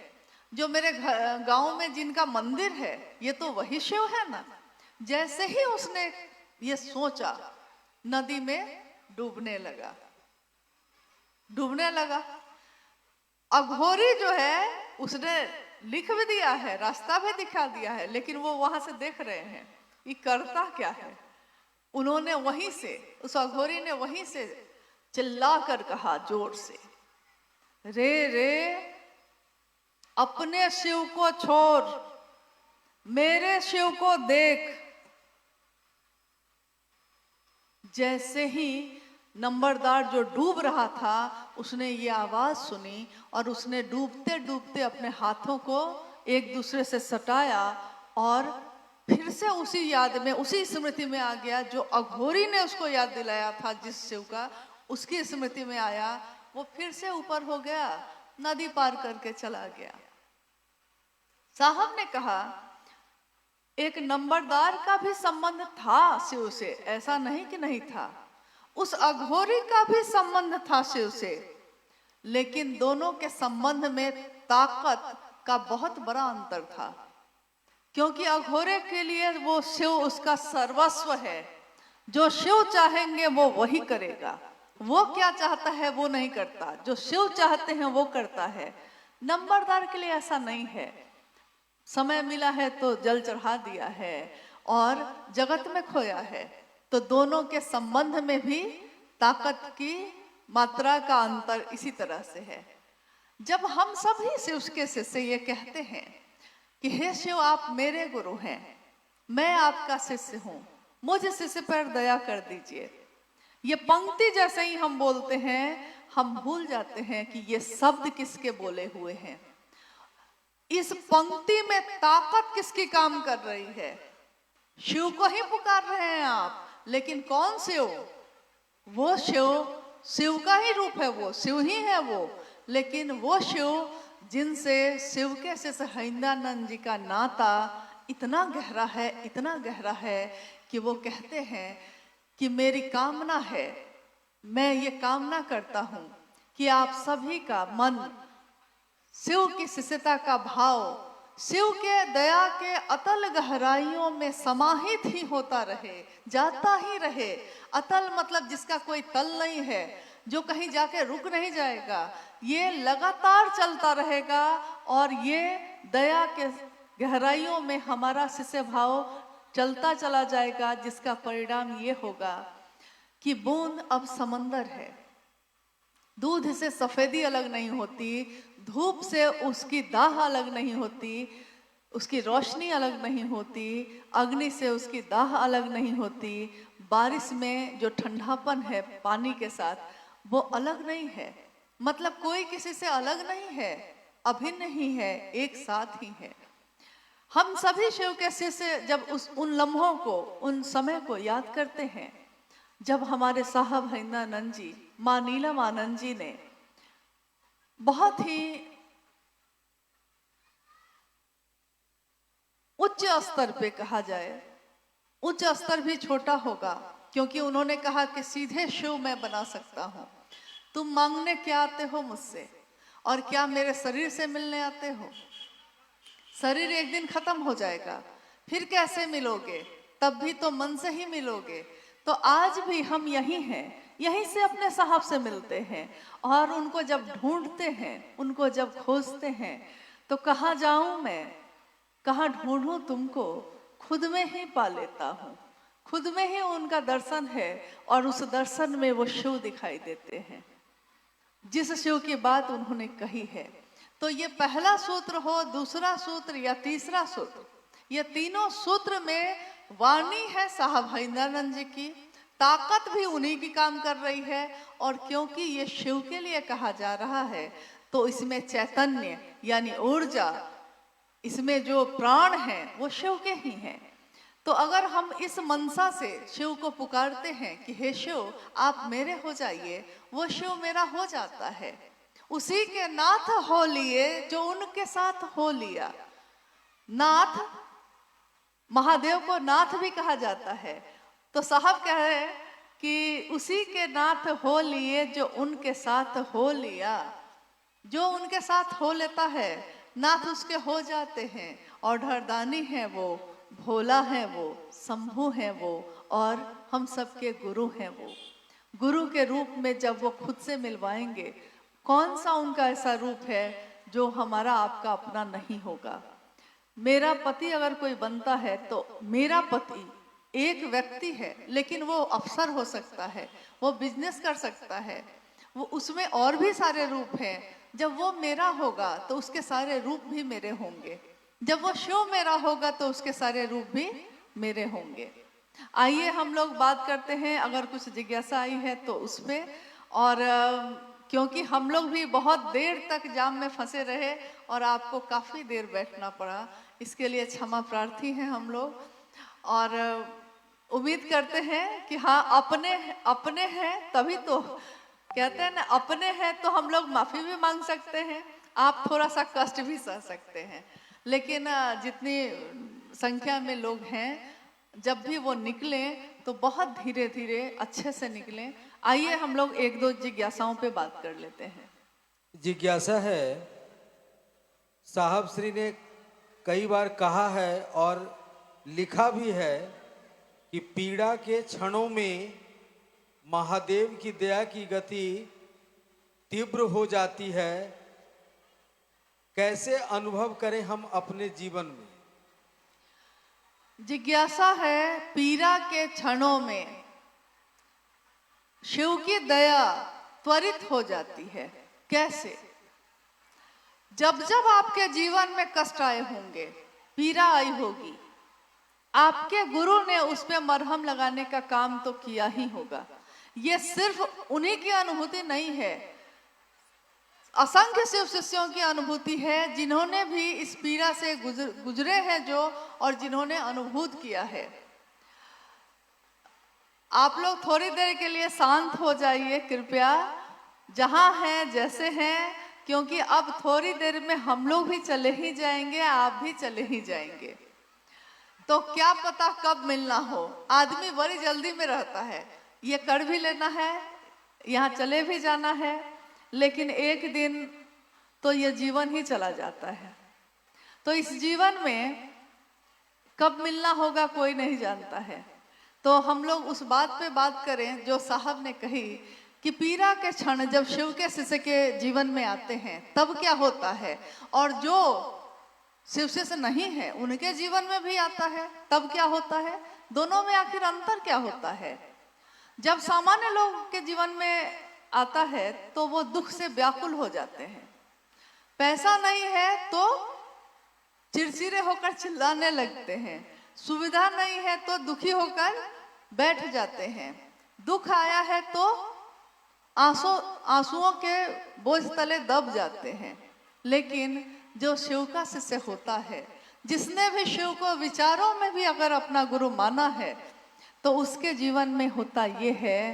जो मेरे गांव में जिनका मंदिर है ये तो वही शिव है ना। जैसे ही उसने ये सोचा, नदी में डूबने लगा। अघोरी जो है उसने लिख भी दिया है, रास्ता भी दिखा दिया है, लेकिन वो वहां से देख रहे हैं ये करता क्या है। उन्होंने वहीं से, उस अघोरी ने वहीं से चिल्ला कर कहा जोर से, रे रे अपने शिव को छोड़, मेरे शिव को देख। जैसे ही नंबरदार जो डूब रहा था उसने ये आवाज सुनी और उसने डूबते डूबते अपने हाथों को एक दूसरे से सटाया और फिर से उसी याद में, उसी स्मृति में आ गया जो अघोरी ने उसको याद दिलाया था जिस शिव का, उसकी स्मृति में आया। वो फिर से ऊपर हो गया, नदी पार करके चला गया। साहब ने कहा एक नंबरदार का भी संबंध था शिव से, ऐसा नहीं कि नहीं था। उस अघोरी का भी संबंध था शिव से, लेकिन दोनों के संबंध में ताकत का बहुत बड़ा अंतर था। क्योंकि अघोरे के लिए वो शिव उसका सर्वस्व है। जो शिव चाहेंगे वो वही करेगा, वो क्या चाहता है वो नहीं करता, जो शिव चाहते हैं वो करता है। नंबरदार के लिए ऐसा नहीं है, समय मिला है तो जल चढ़ा दिया है और जगत में खोया है। तो दोनों के संबंध में भी ताकत की मात्रा का अंतर इसी तरह से है। जब हम सभी शिव के शिष्य ये कहते हैं कि हे शिव आप मेरे गुरु हैं, मैं आपका शिष्य हूं, मुझ शिष्य पर दया कर दीजिए, ये पंक्ति जैसे ही हम बोलते हैं हम भूल जाते हैं कि ये शब्द किसके बोले हुए हैं। इस पंक्ति में ताकत किसकी काम कर रही है। शिव को ही पुकार रहे हैं आप, लेकिन कौन शिव? वो शिव का ही रूप है, वो शिव ही है वो। लेकिन वो शिव जिनसे शिव के शिष्य हरिंद्रानंद जी का नाता इतना गहरा है, इतना गहरा है कि वो कहते हैं कि मेरी कामना है, मैं ये कामना करता हूं कि आप सभी का मन शिव की शिष्यता का भाव शिव के दया के अतल गहराइयों में समाहित ही होता रहे, जाता ही रहे। अतल मतलब जिसका कोई तल नहीं है, जो कहीं जाके रुक नहीं जाएगा, ये लगातार चलता रहेगा और ये दया के गहराइयों में हमारा शिष्य भाव चलता चला जाएगा, जिसका परिणाम ये होगा कि बूंद अब समंदर है। दूध से सफेदी अलग नहीं होती, धूप से उसकी दाह अलग नहीं होती, उसकी रोशनी अलग नहीं होती, अग्नि से उसकी दाह अलग नहीं होती, बारिश में जो ठंडापन है पानी के साथ वो अलग नहीं है। मतलब कोई किसी से अलग नहीं है, अभिन्न ही है, एक साथ ही है। हम सभी शिव के शिष्य जब उन लम्हों को, उन समय को याद करते हैं जब हमारे साहब हरिंद्रानंद जी, माँ नीलम आनंद जी ने बहुत ही उच्च स्तर पे, कहा जाए उच्च स्तर भी छोटा होगा, क्योंकि उन्होंने कहा कि सीधे शिव मैं बना सकता हूं। तुम मांगने क्या आते हो मुझसे, और क्या मेरे शरीर से मिलने आते हो? शरीर एक दिन खत्म हो जाएगा, फिर कैसे मिलोगे? तब भी तो मन से ही मिलोगे। तो आज भी हम यही हैं, यहीं से अपने साहब से मिलते हैं और उनको जब ढूंढते हैं, उनको जब खोजते हैं, तो कहाँ जाऊं मैं, कहाँ ढूंढूं तुमको, खुद में ही पा लेता हूँ। खुद में ही उनका दर्शन है और उस दर्शन में वो शिव दिखाई देते हैं, जिस शिव की बात उन्होंने कही है। तो ये पहला सूत्र हो, दूसरा सूत्र या तीसरा सूत्र, ये तीनों सूत्र में वाणी है साहब हरिंद्रानंद जी की, ताकत भी उन्हीं की काम कर रही है। और क्योंकि ये शिव के लिए कहा जा रहा है तो इसमें चैतन्य यानी ऊर्जा, इसमें जो प्राण है वो शिव के ही हैं। तो अगर हम इस मनसा से शिव को पुकारते हैं कि हे शिव आप मेरे हो जाइए, वो शिव मेरा हो जाता है। उसी के नाथ हो लिए जो उनके साथ हो लिया। नाथ, महादेव को नाथ भी कहा जाता है। तो साहब कह रहे हैं कि उसी के नाथ हो लिए जो उनके साथ हो लिया। जो उनके साथ हो लेता है नाथ उसके हो जाते हैं, और ढरदानी है वो, भोला है वो, शंभु है वो, और हम सबके गुरु हैं वो। गुरु के रूप में जब वो खुद से मिलवाएंगे, कौन सा उनका ऐसा रूप है जो हमारा आपका अपना नहीं होगा। मेरा पति अगर कोई बनता है तो मेरा पति एक व्यक्ति है, लेकिन वो अफसर हो सकता है, वो बिजनेस कर सकता है, वो उसमें और भी सारे रूप हैं। जब वो मेरा होगा तो उसके सारे रूप भी मेरे होंगे। जब वो शिव मेरा होगा तो उसके सारे रूप भी मेरे होंगे। आइए हम लोग बात करते हैं, अगर कुछ जिज्ञासा आई है तो उस पे। और क्योंकि हम लोग भी बहुत देर तक जाम में फंसे रहे और आपको काफ़ी देर बैठना पड़ा, इसके लिए क्षमा प्रार्थी हैं हम लोग। और उम्मीद करते हैं कि हाँ, अपने हैं तभी तो कहते हैं ना, अपने हैं तो हम लोग माफ़ी भी मांग सकते हैं, आप थोड़ा सा कष्ट भी सह सकते हैं। लेकिन जितनी संख्या में लोग हैं, जब भी वो निकलें तो बहुत धीरे धीरे अच्छे से निकलें। आइए हम लोग एक दो जिज्ञासाओं पे बात कर लेते हैं। जिज्ञासा है, साहब श्री ने कई बार कहा है और लिखा भी है कि पीड़ा के क्षणों में महादेव की दया की गति तीव्र हो जाती है। कैसे अनुभव करें हम अपने जीवन में? जिज्ञासा है, पीड़ा के क्षणों में शिव की दया त्वरित हो जाती है। कैसे? जब जब आपके जीवन में कष्ट आए होंगे, पीड़ा आई होगी, आपके गुरु ने उस पे मरहम लगाने का काम तो किया ही होगा। ये सिर्फ उन्हीं की अनुभूति नहीं है, असंख्य शिव शिष्यों की अनुभूति है, जिन्होंने भी इस पीड़ा से गुजरे हैं जो, और जिन्होंने अनुभूत किया है। आप लोग थोड़ी देर के लिए शांत हो जाइए कृपया, जहां हैं जैसे हैं, क्योंकि अब थोड़ी देर में हम लोग भी चले ही जाएंगे, आप भी चले ही जाएंगे। तो क्या पता कब मिलना हो। आदमी बड़ी जल्दी में रहता है, ये कर भी लेना है, यहाँ चले भी जाना है, लेकिन एक दिन तो ये जीवन ही चला जाता है। तो इस जीवन में कब मिलना होगा कोई नहीं जानता है। तो हम लोग उस बात पे बात करें जो साहब ने कही कि पीड़ा के क्षण जब शिव के शिष्य के जीवन में आते हैं तब क्या होता है, और जो शिव शिष्य नहीं है उनके जीवन में भी आता है तब क्या होता है। दोनों में आखिर अंतर क्या होता है? जब सामान्य लोग के जीवन में आता है तो वो दुख से व्याकुल हो जाते हैं। पैसा नहीं है तो चिड़चिड़े होकर चिल्लाने लगते हैं, सुविधा नहीं है तो दुखी होकर बैठ जाते हैं, दुख आया है तो आंसुओं के बोझ तले दब जाते हैं। लेकिन जो शिव का शिष्य होता है, जिसने भी शिव को विचारों में भी अगर अपना गुरु माना है, तो उसके जीवन में होता ये है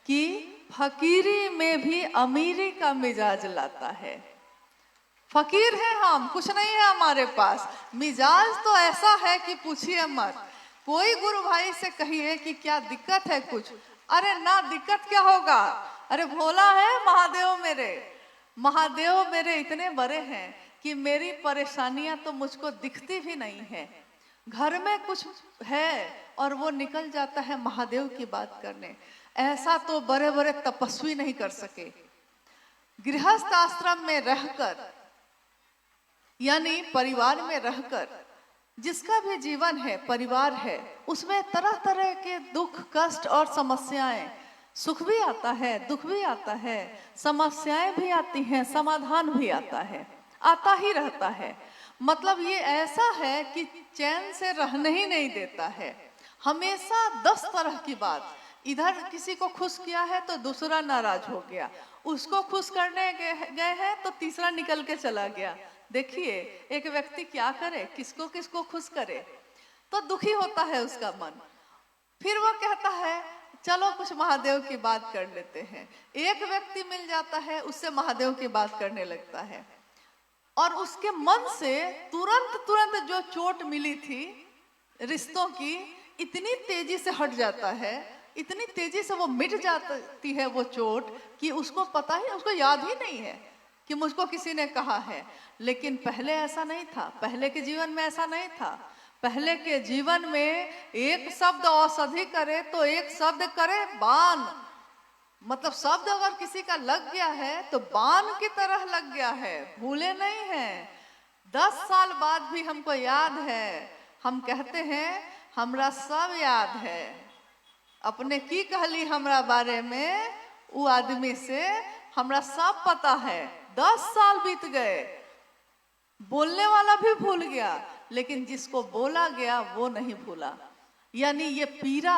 कि फकीरी में भी अमीरी का मिजाज लाता है। फकीर है हम, कुछ नहीं है हमारे पास, मिजाज तो ऐसा है कि पूछिए मत। कोई गुरु भाई से कहिए कि क्या दिक्कत है कुछ, अरे ना दिक्कत क्या होगा, अरे भोला है महादेव मेरे इतने बड़े हैं कि मेरी परेशानियां तो मुझको दिखती भी नहीं है। घर में कुछ है और वो निकल जाता है महादेव की बात करने। ऐसा तो बड़े बड़े तपस्वी नहीं कर सके। गृहस्थ आश्रम में रहकर, यानी परिवार में रहकर, जिसका भी जीवन है परिवार है, उसमें तरह तरह के दुख कष्ट और समस्याएं, सुख भी आता है दुख भी आता है, समस्याएं भी आती हैं समाधान भी आता है, आता ही रहता है। मतलब ये ऐसा है कि चैन से रहने ही नहीं देता है। हमेशा 10 तरह की बात, इधर किसी को खुश किया है तो दूसरा नाराज हो गया, उसको खुश करने गए हैं तो तीसरा निकल के चला गया। देखिए एक व्यक्ति क्या करे, किसको किसको खुश करे, तो दुखी होता है उसका मन। फिर वो कहता है चलो कुछ महादेव की बात कर लेते हैं। एक व्यक्ति मिल जाता है, उससे महादेव की बात करने लगता है, और उसके मन से तुरंत जो चोट मिली थी रिश्तों की, इतनी तेजी से हट जाता है, इतनी तेजी से वो मिट जाती है वो चोट कि उसको पता ही, उसको याद ही नहीं है कि मुझको किसी ने कहा है, लेकिन पहले ऐसा नहीं था। पहले के जीवन में ऐसा नहीं था। पहले के जीवन में एक शब्द औषधि करे तो एक शब्द करे बाण, मतलब शब्द अगर किसी का लग गया है तो बाण की तरह लग गया है, भूले नहीं हैं। 10 साल बाद भी हमको याद है, हम कहते हैं हमरा सब याद है। अपने की कहली हमरा बारे में, वो आदमी से हमरा सब पता है। 10 साल बीत गए, बोलने वाला भी भूल गया, लेकिन जिसको बोला गया वो नहीं भूला। यानी ये पीड़ा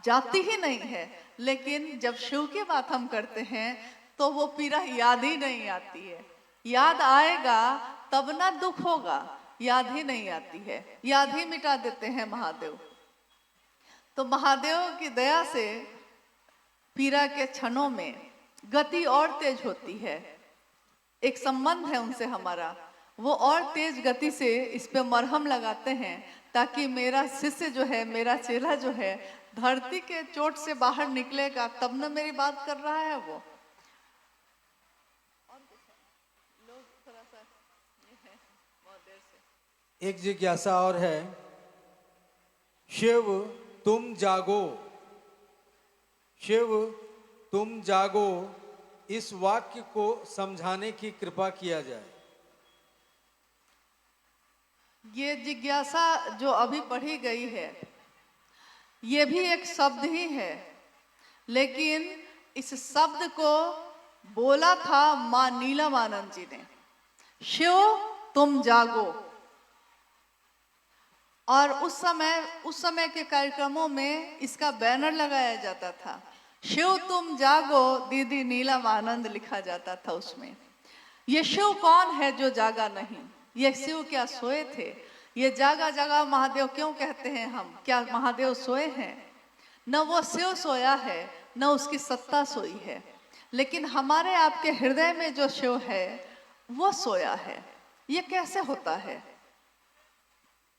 जाती ही नहीं है, लेकिन जब शिव की बात हम करते हैं तो वो पीड़ा याद ही नहीं आती है। याद आएगा तब ना दुख होगा, याद ही नहीं आती है, याद ही मिटा देते हैं महादेव। तो महादेव की दया से पीड़ा के क्षणों में गति और तेज होती है। एक संबंध है उनसे हमारा, वो और तेज गति से इस पे मरहम लगाते हैं, ताकि मेरा शिष्य जो है, मेरा चेला जो है, धरती के चोट से बाहर निकलेगा, तब न मेरी बात कर रहा है वो। एक जिज्ञासा और है, शिव तुम जागो, शिव तुम जागो, इस वाक्य को समझाने की कृपा किया जाए। ये जिज्ञासा जो अभी पढ़ी गई है, ये भी एक शब्द ही है, लेकिन इस शब्द को बोला था मां नीलमानंद जी ने, शिव तुम जागो। और उस समय के कार्यक्रमों में इसका बैनर लगाया जाता था, शिव तुम जागो दीदी नीलम आनंद लिखा जाता था उसमें। ये शिव कौन है जो जागा नहीं? ये शिव क्या सोए थे? ये जागा जागा महादेव क्यों कहते हैं हम? क्या महादेव सोए हैं? न वो शिव सोया है, न उसकी सत्ता सोई है, लेकिन हमारे आपके हृदय में जो शिव है वो सोया है। ये कैसे होता है?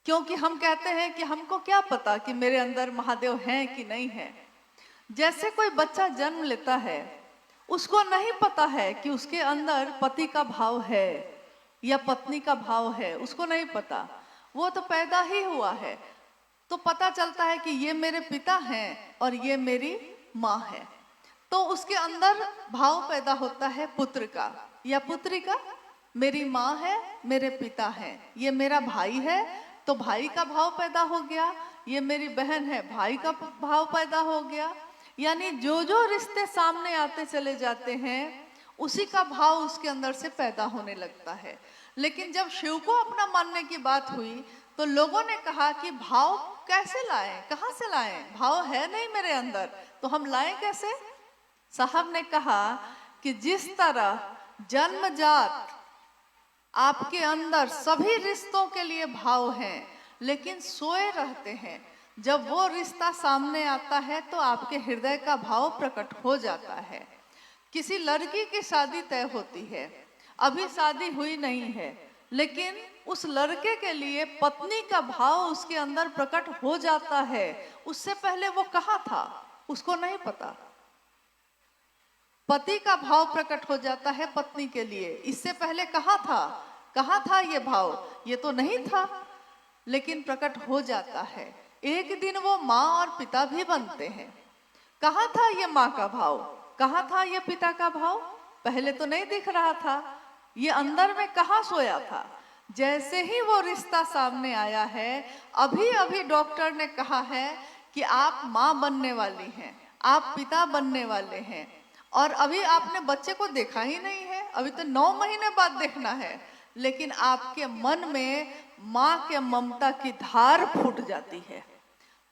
क्योंकि हम कहते हैं कि हमको क्या पता कि मेरे अंदर महादेव हैं कि नहीं है। जैसे कोई बच्चा जन्म लेता है, उसको नहीं पता है कि उसके अंदर पति का भाव है या पत्नी का भाव है, उसको नहीं पता। वो तो पैदा ही हुआ है, तो पता चलता है कि ये मेरे पिता हैं और ये मेरी माँ है। तो उसके अंदर भाव पैदा होता है पुत्र का या पुत्री का। मेरी माँ है, मेरे पिता हैं, ये मेरा भाई है तो भाई का भाव पैदा हो गया, ये मेरी बहन है, भाई का भाव पैदा हो गया। यानी जो जो रिश्ते सामने आते चले जाते हैं, उसी का भाव उसके अंदर से पैदा होने लगता है। लेकिन जब शिव को अपना मानने की बात हुई तो लोगों ने कहा कि भाव कैसे लाएं, कहाँ से लाएं? भाव है नहीं मेरे अंदर, तो हम लाएं कैसे? साहब ने कहा कि जिस तरह जन्मजात आपके अंदर सभी रिश्तों के लिए भाव हैं, लेकिन सोए रहते हैं, जब वो रिश्ता सामने आता है तो आपके हृदय का भाव प्रकट हो जाता है। किसी लड़की की शादी तय होती है, अभी शादी हुई नहीं है, लेकिन उस लड़के के लिए पत्नी का भाव उसके अंदर प्रकट हो जाता है। उससे पहले वो कहाँ था उसको नहीं पता। पति का भाव प्रकट हो जाता है पत्नी के लिए, इससे पहले कहाँ था ये भाव? ये तो नहीं था, लेकिन प्रकट हो जाता है। एक दिन वो माँ और पिता भी बनते हैं। कहाँ था ये माँ का भाव, कहाँ था ये पिता का भाव? पहले तो नहीं दिख रहा था, ये अंदर में कहाँ सोया था? जैसे ही वो रिश्ता सामने आया है, अभी अभी डॉक्टर ने कहा है कि आप माँ बनने वाली हैं, आप पिता बनने वाले हैं, और अभी आपने बच्चे को देखा ही नहीं है, अभी तो 9 महीने बाद देखना है, लेकिन आपके मन में माँ के ममता की धार फूट जाती है।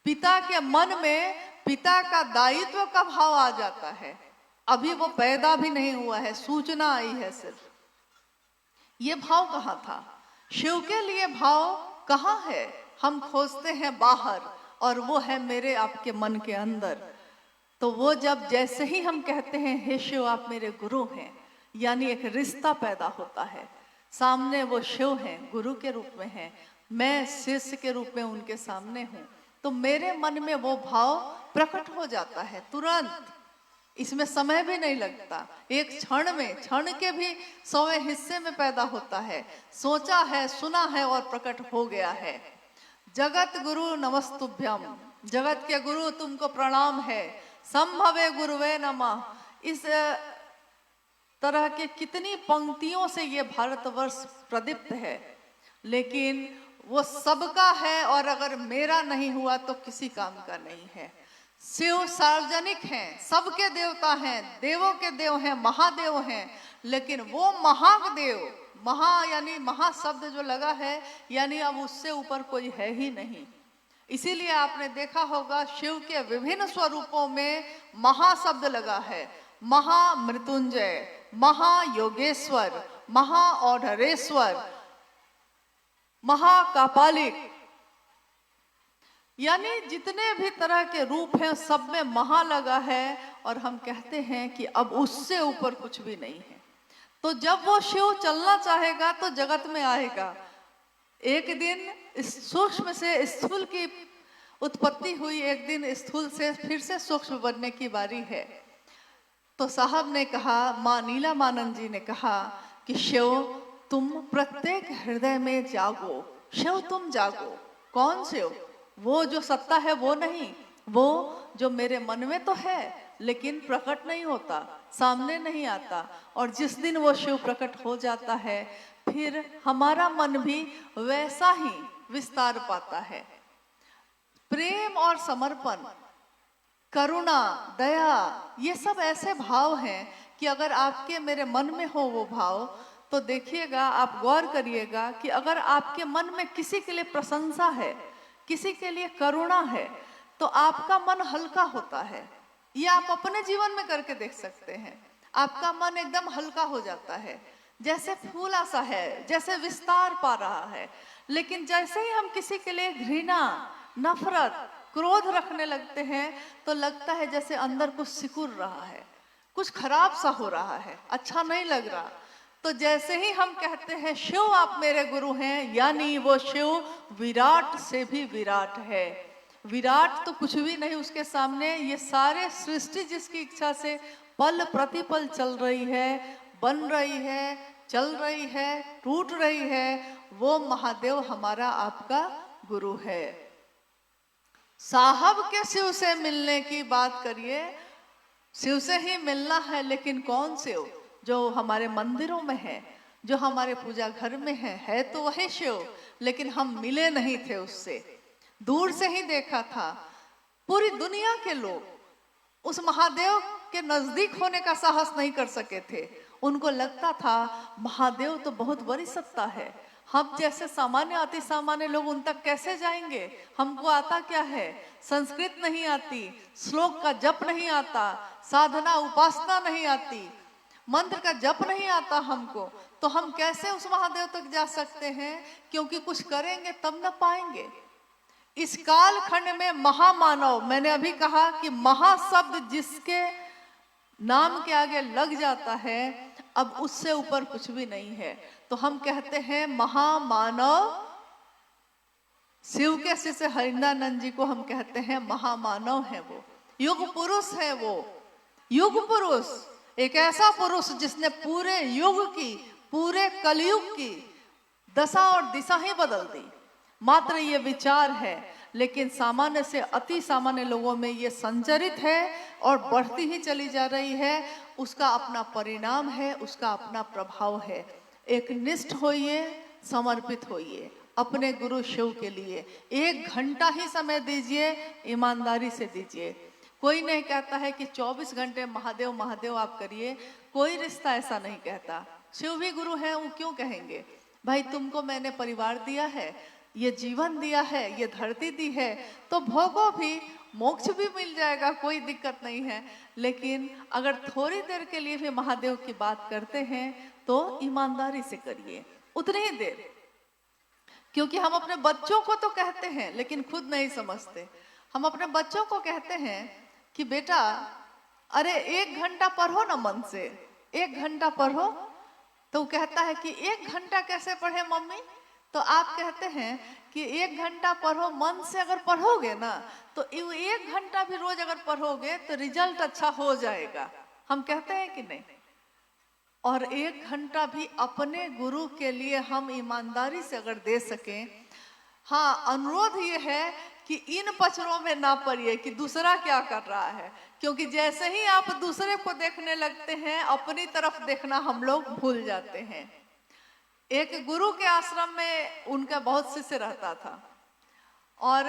पिता के मन में पिता का दायित्व का भाव आ जाता है। अभी वो पैदा भी नहीं हुआ है, सूचना आई है सिर्फ। ये भाव कहाँ था? शिव के लिए भाव कहाँ है? हम खोजते हैं बाहर, और वो है मेरे आपके मन के अंदर। तो वो जब जैसे ही हम कहते हैं हे शिव आप मेरे गुरु हैं, यानी एक रिश्ता पैदा होता है। सामने वो शिव हैं, गुरु के रूप में हैं, मैं शिष्य के रूप में उनके सामने हूँ, तो मेरे मन में वो भाव प्रकट हो जाता है तुरंत। इसमें समय भी नहीं लगता, एक क्षण में, क्षण के भी 100वें हिस्से में पैदा होता है। सोचा है, सुना है और प्रकट हो गया है। जगत गुरु नमस्तुभ्यम, जगत के गुरु तुमको प्रणाम है। संभवे गुरुवे नमः, इस तरह के कितनी पंक्तियों से ये भारतवर्ष प्रदीप्त है, लेकिन वो सबका है और अगर मेरा नहीं हुआ तो किसी काम का नहीं है। शिव सार्वजनिक हैं, सबके देवता हैं, देवों के देव हैं, महादेव हैं, लेकिन वो महादेव, महा यानी महा शब्द जो लगा है, यानी अब उससे ऊपर कोई है ही नहीं। इसीलिए आपने देखा होगा शिव के विभिन्न स्वरूपों में महा शब्द लगा है। महामृत्युंजय, महायोगेश्वर, महाऔढ़रेश्वर, महाकापालिक, यानी जितने भी तरह के रूप हैं सब में महा लगा है। और हम कहते हैं कि अब उससे ऊपर कुछ भी नहीं है। तो जब वो शिव चलना चाहेगा तो जगत में आएगा। एक दिन इस सूक्ष्म से स्थूल की उत्पत्ति हुई, एक दिन स्थूल से फिर से सूक्ष्म बनने की बारी है। तो साहब ने कहा, माँ नीलामानंद जी ने कहा कि शिव तुम प्रत्येक हृदय में जागो, शिव तुम जागो। कौन शिव? वो जो सत्ता है वो नहीं, वो जो मेरे मन में तो है लेकिन प्रकट नहीं होता, सामने नहीं आता। और जिस दिन वो शिव प्रकट हो जाता है फिर हमारा मन भी वैसा ही विस्तार पाता है। प्रेम और समर्पण, करुणा, दया, ये सब ऐसे भाव हैं कि अगर आपके मेरे मन में हो वो भाव, तो देखिएगा, आप गौर करिएगा कि अगर आपके मन में किसी के लिए प्रशंसा है, किसी के लिए करुणा है, तो आपका मन हल्का होता है। ये आप अपने जीवन में करके देख सकते हैं। आपका मन एकदम हल्का हो जाता है, जैसे फूला सा है, जैसे विस्तार पा रहा है। लेकिन जैसे ही हम किसी के लिए घृणा, नफरत, क्रोध रखने लगते हैं तो लगता है जैसे अंदर कुछ सिकुड़ रहा है, कुछ खराब सा हो रहा है, अच्छा नहीं लग रहा। तो जैसे ही हम कहते हैं शिव आप मेरे गुरु हैं, यानी वो शिव विराट से भी विराट है। विराट तो कुछ भी नहीं उसके सामने। ये सारे सृष्टि जिसकी इच्छा से पल प्रतिपल चल रही है, बन रही है, चल रही है, टूट रही है, वो महादेव हमारा आपका गुरु है। साहब के शिव से मिलने की बात करिए, शिव से ही मिलना है, लेकिन कौन शिव? जो हमारे मंदिरों में है, जो हमारे पूजा घर में है तो वही शिव, लेकिन हम मिले नहीं थे उससे, दूर से ही देखा था। पूरी दुनिया के लोग उस महादेव के नजदीक होने का साहस नहीं कर सके थे। उनको लगता था महादेव तो बहुत बड़ी सत्ता है, हम जैसे सामान्य अति सामान्य लोग उन तक कैसे जाएंगे? हमको आता क्या है? संस्कृत नहीं आती, श्लोक का जप नहीं आता, साधना उपासना नहीं आती, मंत्र का जप नहीं आता हमको, तो हम कैसे उस महादेव तक जा सकते हैं? क्योंकि कुछ करेंगे तब न पाएंगे। इस काल खंड में महामानव, मैंने अभी कहा कि महा शब्द जिसके नाम के आगे लग जाता है, अब उससे ऊपर कुछ भी नहीं है। तो हम कहते हैं महामानव, शिव के शिष्य हरिंद्रानंद जी को हम कहते हैं महामानव है वो, युग पुरुष है वो। युग पुरुष, एक ऐसा पुरुष जिसने पूरे युग की, पूरे कलयुग की दशा और दिशा ही बदल दी। मात्र ये विचार है, लेकिन सामान्य से अति सामान्य लोगों में ये संचरित है और बढ़ती ही चली जा रही है। उसका अपना परिणाम है, उसका अपना प्रभाव है। एक निष्ठ होइए, समर्पित होइए अपने गुरु शिव के लिए। 1 घंटा ही समय दीजिए, ईमानदारी से दीजिए। कोई नहीं कहता है कि 24 घंटे महादेव महादेव आप करिए, कोई रिश्ता ऐसा नहीं कहता। शिव भी गुरु है, वो क्यों कहेंगे? भाई तुमको मैंने परिवार दिया है, ये जीवन दिया है, ये धरती दी है, तो भोगो भी, मोक्ष भी मिल जाएगा, कोई दिक्कत नहीं है। लेकिन अगर थोड़ी देर के लिए भी महादेव की बात करते हैं तो ईमानदारी से करिए, उतनी ही देर। क्योंकि हम अपने बच्चों को तो कहते हैं लेकिन खुद नहीं समझते। हम अपने बच्चों को कहते हैं कि बेटा अरे 1 घंटा पढ़ो ना मन से, 1 घंटा पढ़ो। तो कहता है कि 1 घंटा कैसे पढ़े मम्मी? तो आप कहते हैं कि 1 घंटा पढ़ो, मन से अगर पढ़ोगे ना तो 1 घंटा भी रोज अगर पढ़ोगे तो रिजल्ट अच्छा हो जाएगा। हम कहते हैं कि नहीं? और 1 घंटा भी अपने गुरु के लिए हम ईमानदारी से अगर दे सकें, हाँ, अनुरोध ये है कि इन पचड़ों में ना पड़िए कि दूसरा क्या कर रहा है, क्योंकि जैसे ही आप दूसरे को देखने लगते हैं अपनी तरफ देखना हम लोग भूल जाते हैं। एक गुरु के आश्रम में उनका बहुत शिष्य रहता था और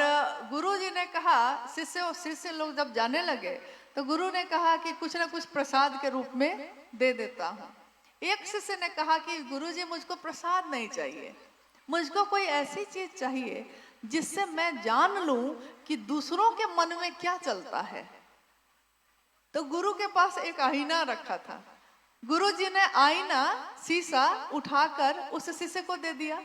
गुरु जी ने कहा, शिष्य लोग जब जाने लगे तो गुरु ने कहा कि कुछ ना कुछ प्रसाद के रूप में दे देता हूँ। एक शिष्य ने कहा कि गुरु जी मुझको प्रसाद नहीं चाहिए, मुझको कोई ऐसी चीज चाहिए जिससे मैं जान लूं कि दूसरों के मन में क्या चलता है। तो गुरु के पास एक आईना रखा था। गुरु जी ने आईना, शीशा उठाकर उस शिष्य को दे दिया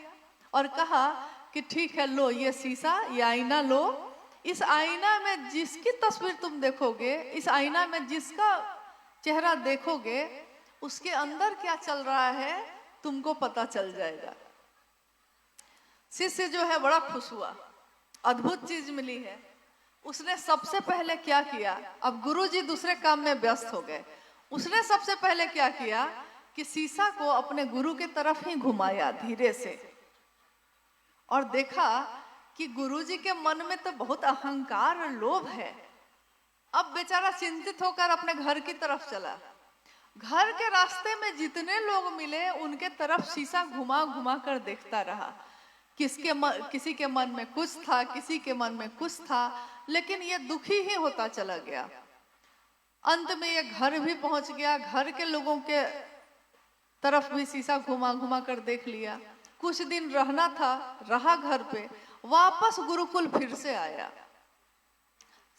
और कहा कि ठीक है, लो ये शीशा, ये आईना लो, इस आईना में जिसकी तस्वीर तुम देखोगे, इस आईना में जिसका चेहरा देखोगे, उसके अंदर क्या चल रहा है तुमको पता चल जाएगा। शिष्य जो है बड़ा खुश हुआ, अद्भुत चीज मिली है। उसने सबसे पहले क्या किया, अब गुरुजी दूसरे काम में व्यस्त हो गए, उसने सबसे पहले क्या किया कि शीशा को अपने गुरु की तरफ ही घुमाया धीरे से और देखा कि गुरुजी के मन में तो बहुत अहंकार और लोभ है। अब बेचारा चिंतित होकर अपने घर की तरफ चला। घर के रास्ते में जितने लोग मिले उनके तरफ शीशा घुमा घुमा कर देखता रहा। किसी के मन में कुछ था, किसी के मन में कुछ था, लेकिन ये दुखी ही होता चला गया। अंत में ये घर भी पहुंच गया, घर के लोगों के तरफ भी शीशा घुमा घुमा कर देख लिया। कुछ दिन रहना था, रहा घर पे, वापस गुरुकुल फिर से आया,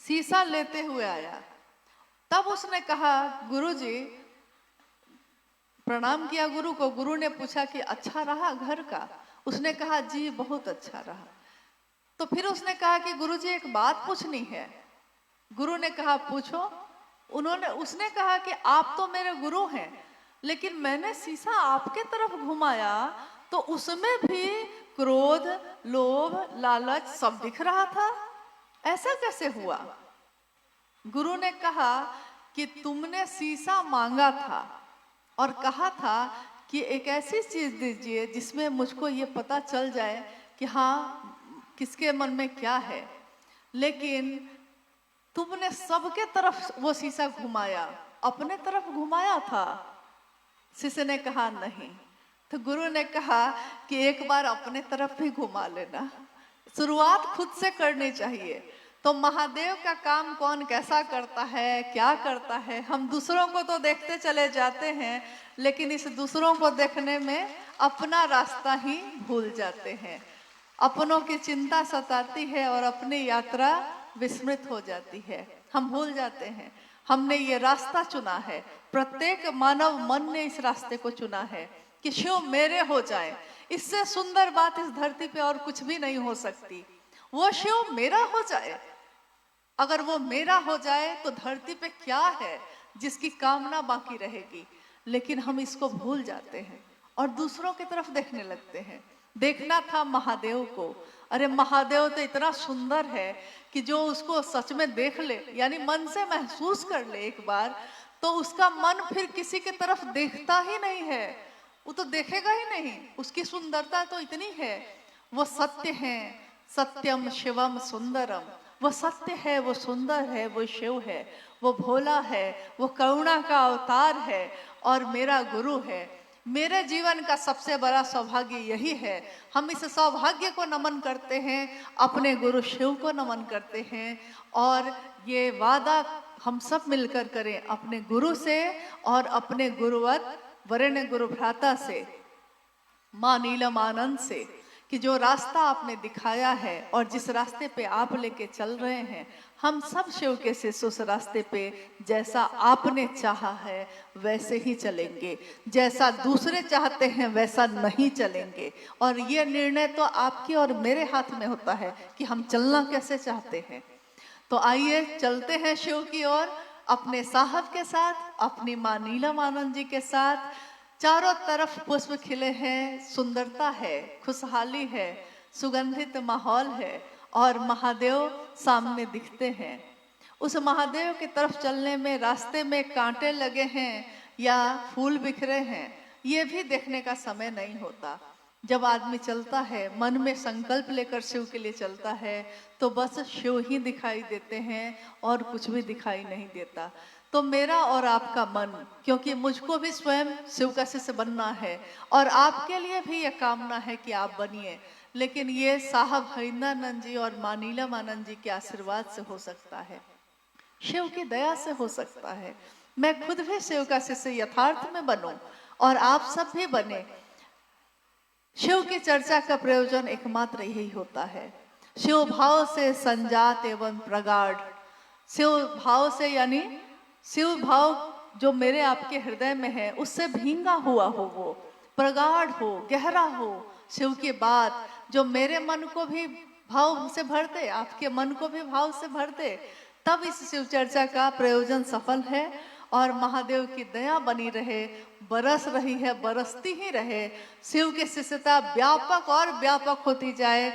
शीशा लेते हुए आया। तब उसने कहा, गुरुजी, प्रणाम किया गुरु को। गुरु ने पूछा कि अच्छा रहा घर का? उसने कहा जी बहुत अच्छा रहा। तो फिर उसने कहा कि गुरुजी एक बात पूछनी है। गुरु ने कहा पूछो। उसने कहा कि आप तो मेरे गुरु हैं, लेकिन मैंने शीशा आपके तरफ घुमाया तो उसमें भी क्रोध, लोभ, लालच सब दिख रहा था, ऐसा कैसे हुआ? गुरु ने कहा कि तुमने शीशा मांगा था और कहा था कि एक ऐसी चीज दीजिए जिसमें मुझको ये पता चल जाए कि हाँ किसके मन में क्या है, लेकिन तुमने सबके तरफ वो शीशा घुमाया, अपने तरफ घुमाया था? शिष्य ने कहा नहीं। तो गुरु ने कहा कि एक बार अपने तरफ भी घुमा लेना, शुरुआत खुद से करनी चाहिए। तो महादेव का काम कौन कैसा करता है, क्या करता है, हम दूसरों को तो देखते चले जाते हैं, लेकिन इस दूसरों को देखने में अपना रास्ता ही भूल जाते हैं। अपनों की चिंता सताती है और अपनी यात्रा विस्मृत हो जाती है। हम भूल जाते हैं हमने ये रास्ता चुना है, प्रत्येक मानव मन ने इस रास्ते को चुना है कि शिव मेरे हो जाए। इससे सुंदर बात इस धरती पे और कुछ भी नहीं हो सकती। वो शिव मेरा हो जाए। अगर वो मेरा हो जाए तो धरती पे क्या है जिसकी कामना बाकी रहेगी। लेकिन हम इसको भूल जाते हैं और दूसरों की तरफ देखने लगते हैं। देखना था महादेव को। अरे महादेव तो इतना सुंदर है कि जो उसको सच में देख ले, यानी मन से महसूस कर ले एक बार, तो उसका मन फिर किसी की तरफ देखता ही नहीं है, वो तो देखेगा ही नहीं। उसकी सुंदरता तो इतनी है। वो सत्य है, सत्यम शिवम सुंदरम। वो सत्य है, वो सुंदर है, वो शिव है, वो भोला है, वो करुणा का अवतार है और मेरा गुरु है। मेरे जीवन का सबसे बड़ा सौभाग्य यही है। हम इस सौभाग्य को नमन करते हैं, अपने गुरु शिव को नमन करते हैं और ये वादा हम सब मिलकर करें अपने गुरु से और अपने गुरुवत वरेण्य गुरु भ्राता से, माँ नीलम आनंद से, कि जो रास्ता आपने दिखाया है और जिस रास्ते पे आप लेके चल रहे हैं, हम सब शिव के शिष्य उस रास्ते पे जैसा आपने चाहा है वैसे ही चलेंगे। जैसा दूसरे चाहते हैं वैसा नहीं चलेंगे। और ये निर्णय तो आपके और मेरे हाथ में होता है कि हम चलना कैसे चाहते हैं। तो आइए चलते हैं शिव की ओर, अपने साहब के साथ, अपनी माँ नीलम आनंद जी के साथ। चारों तरफ पुष्प खिले हैं, सुंदरता है, खुशहाली है, सुगंधित माहौल है और महादेव सामने दिखते हैं। उस महादेव की तरफ चलने में रास्ते में कांटे लगे हैं या फूल बिखरे हैं, ये भी देखने का समय नहीं होता। जब आदमी चलता है, मन में संकल्प लेकर शिव के लिए चलता है, तो बस शिव ही दिखाई देते हैं और कुछ भी दिखाई नहीं देता। तो मेरा और आपका मन, क्योंकि मुझको भी स्वयं शिव का शिष्य बनना है और आपके लिए भी यह कामना है कि आप बनिए, लेकिन ये साहब हरिंद्रानंद जी और माँ नीलमानंद जी के आशीर्वाद से हो सकता है, शिव की दया से हो सकता है। मैं खुद भी शिव का शिष्य यथार्थ में बनूं और आप सब भी बने। शिव की चर्चा का प्रयोजन एकमात्र यही होता है, शिव भाव से संजात एवं प्रगाढ़। शिव भाव से यानी शिव भाव जो मेरे आपके हृदय में है उससे भींगा हुआ हो, वो प्रगाढ़ हो, गहरा हो। शिव की बात जो मेरे मन को भी भाव से भर दे, आपके मन को भी भाव से भर दे, तब इस शिव चर्चा का प्रयोजन सफल है। और महादेव की दया बनी रहे, बरस रही है, बरसती ही रहे। शिव की शिष्यता व्यापक और व्यापक होती जाए।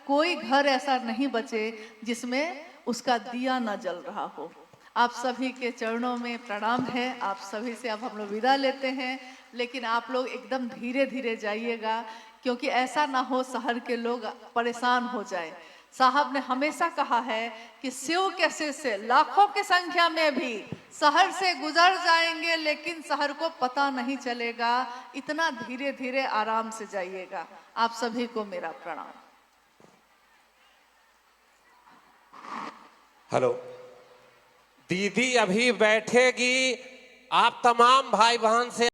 कोई घर ऐसा नहीं बचे जिसमें उसका दिया न जल रहा हो। आप सभी के चरणों में प्रणाम है। आप सभी से अब हम लोग विदा लेते हैं, लेकिन आप लोग एकदम धीरे धीरे जाइएगा, क्योंकि ऐसा ना हो शहर के लोग परेशान हो जाए। साहब ने हमेशा कहा है कि शिव के शिष्य लाखों की संख्या में भी शहर से गुजर जाएंगे, लेकिन शहर को पता नहीं चलेगा। इतना धीरे धीरे आराम से जाइएगा। आप सभी को मेरा प्रणाम। हेलो दीदी, अभी बैठेगी। आप तमाम भाई बहन से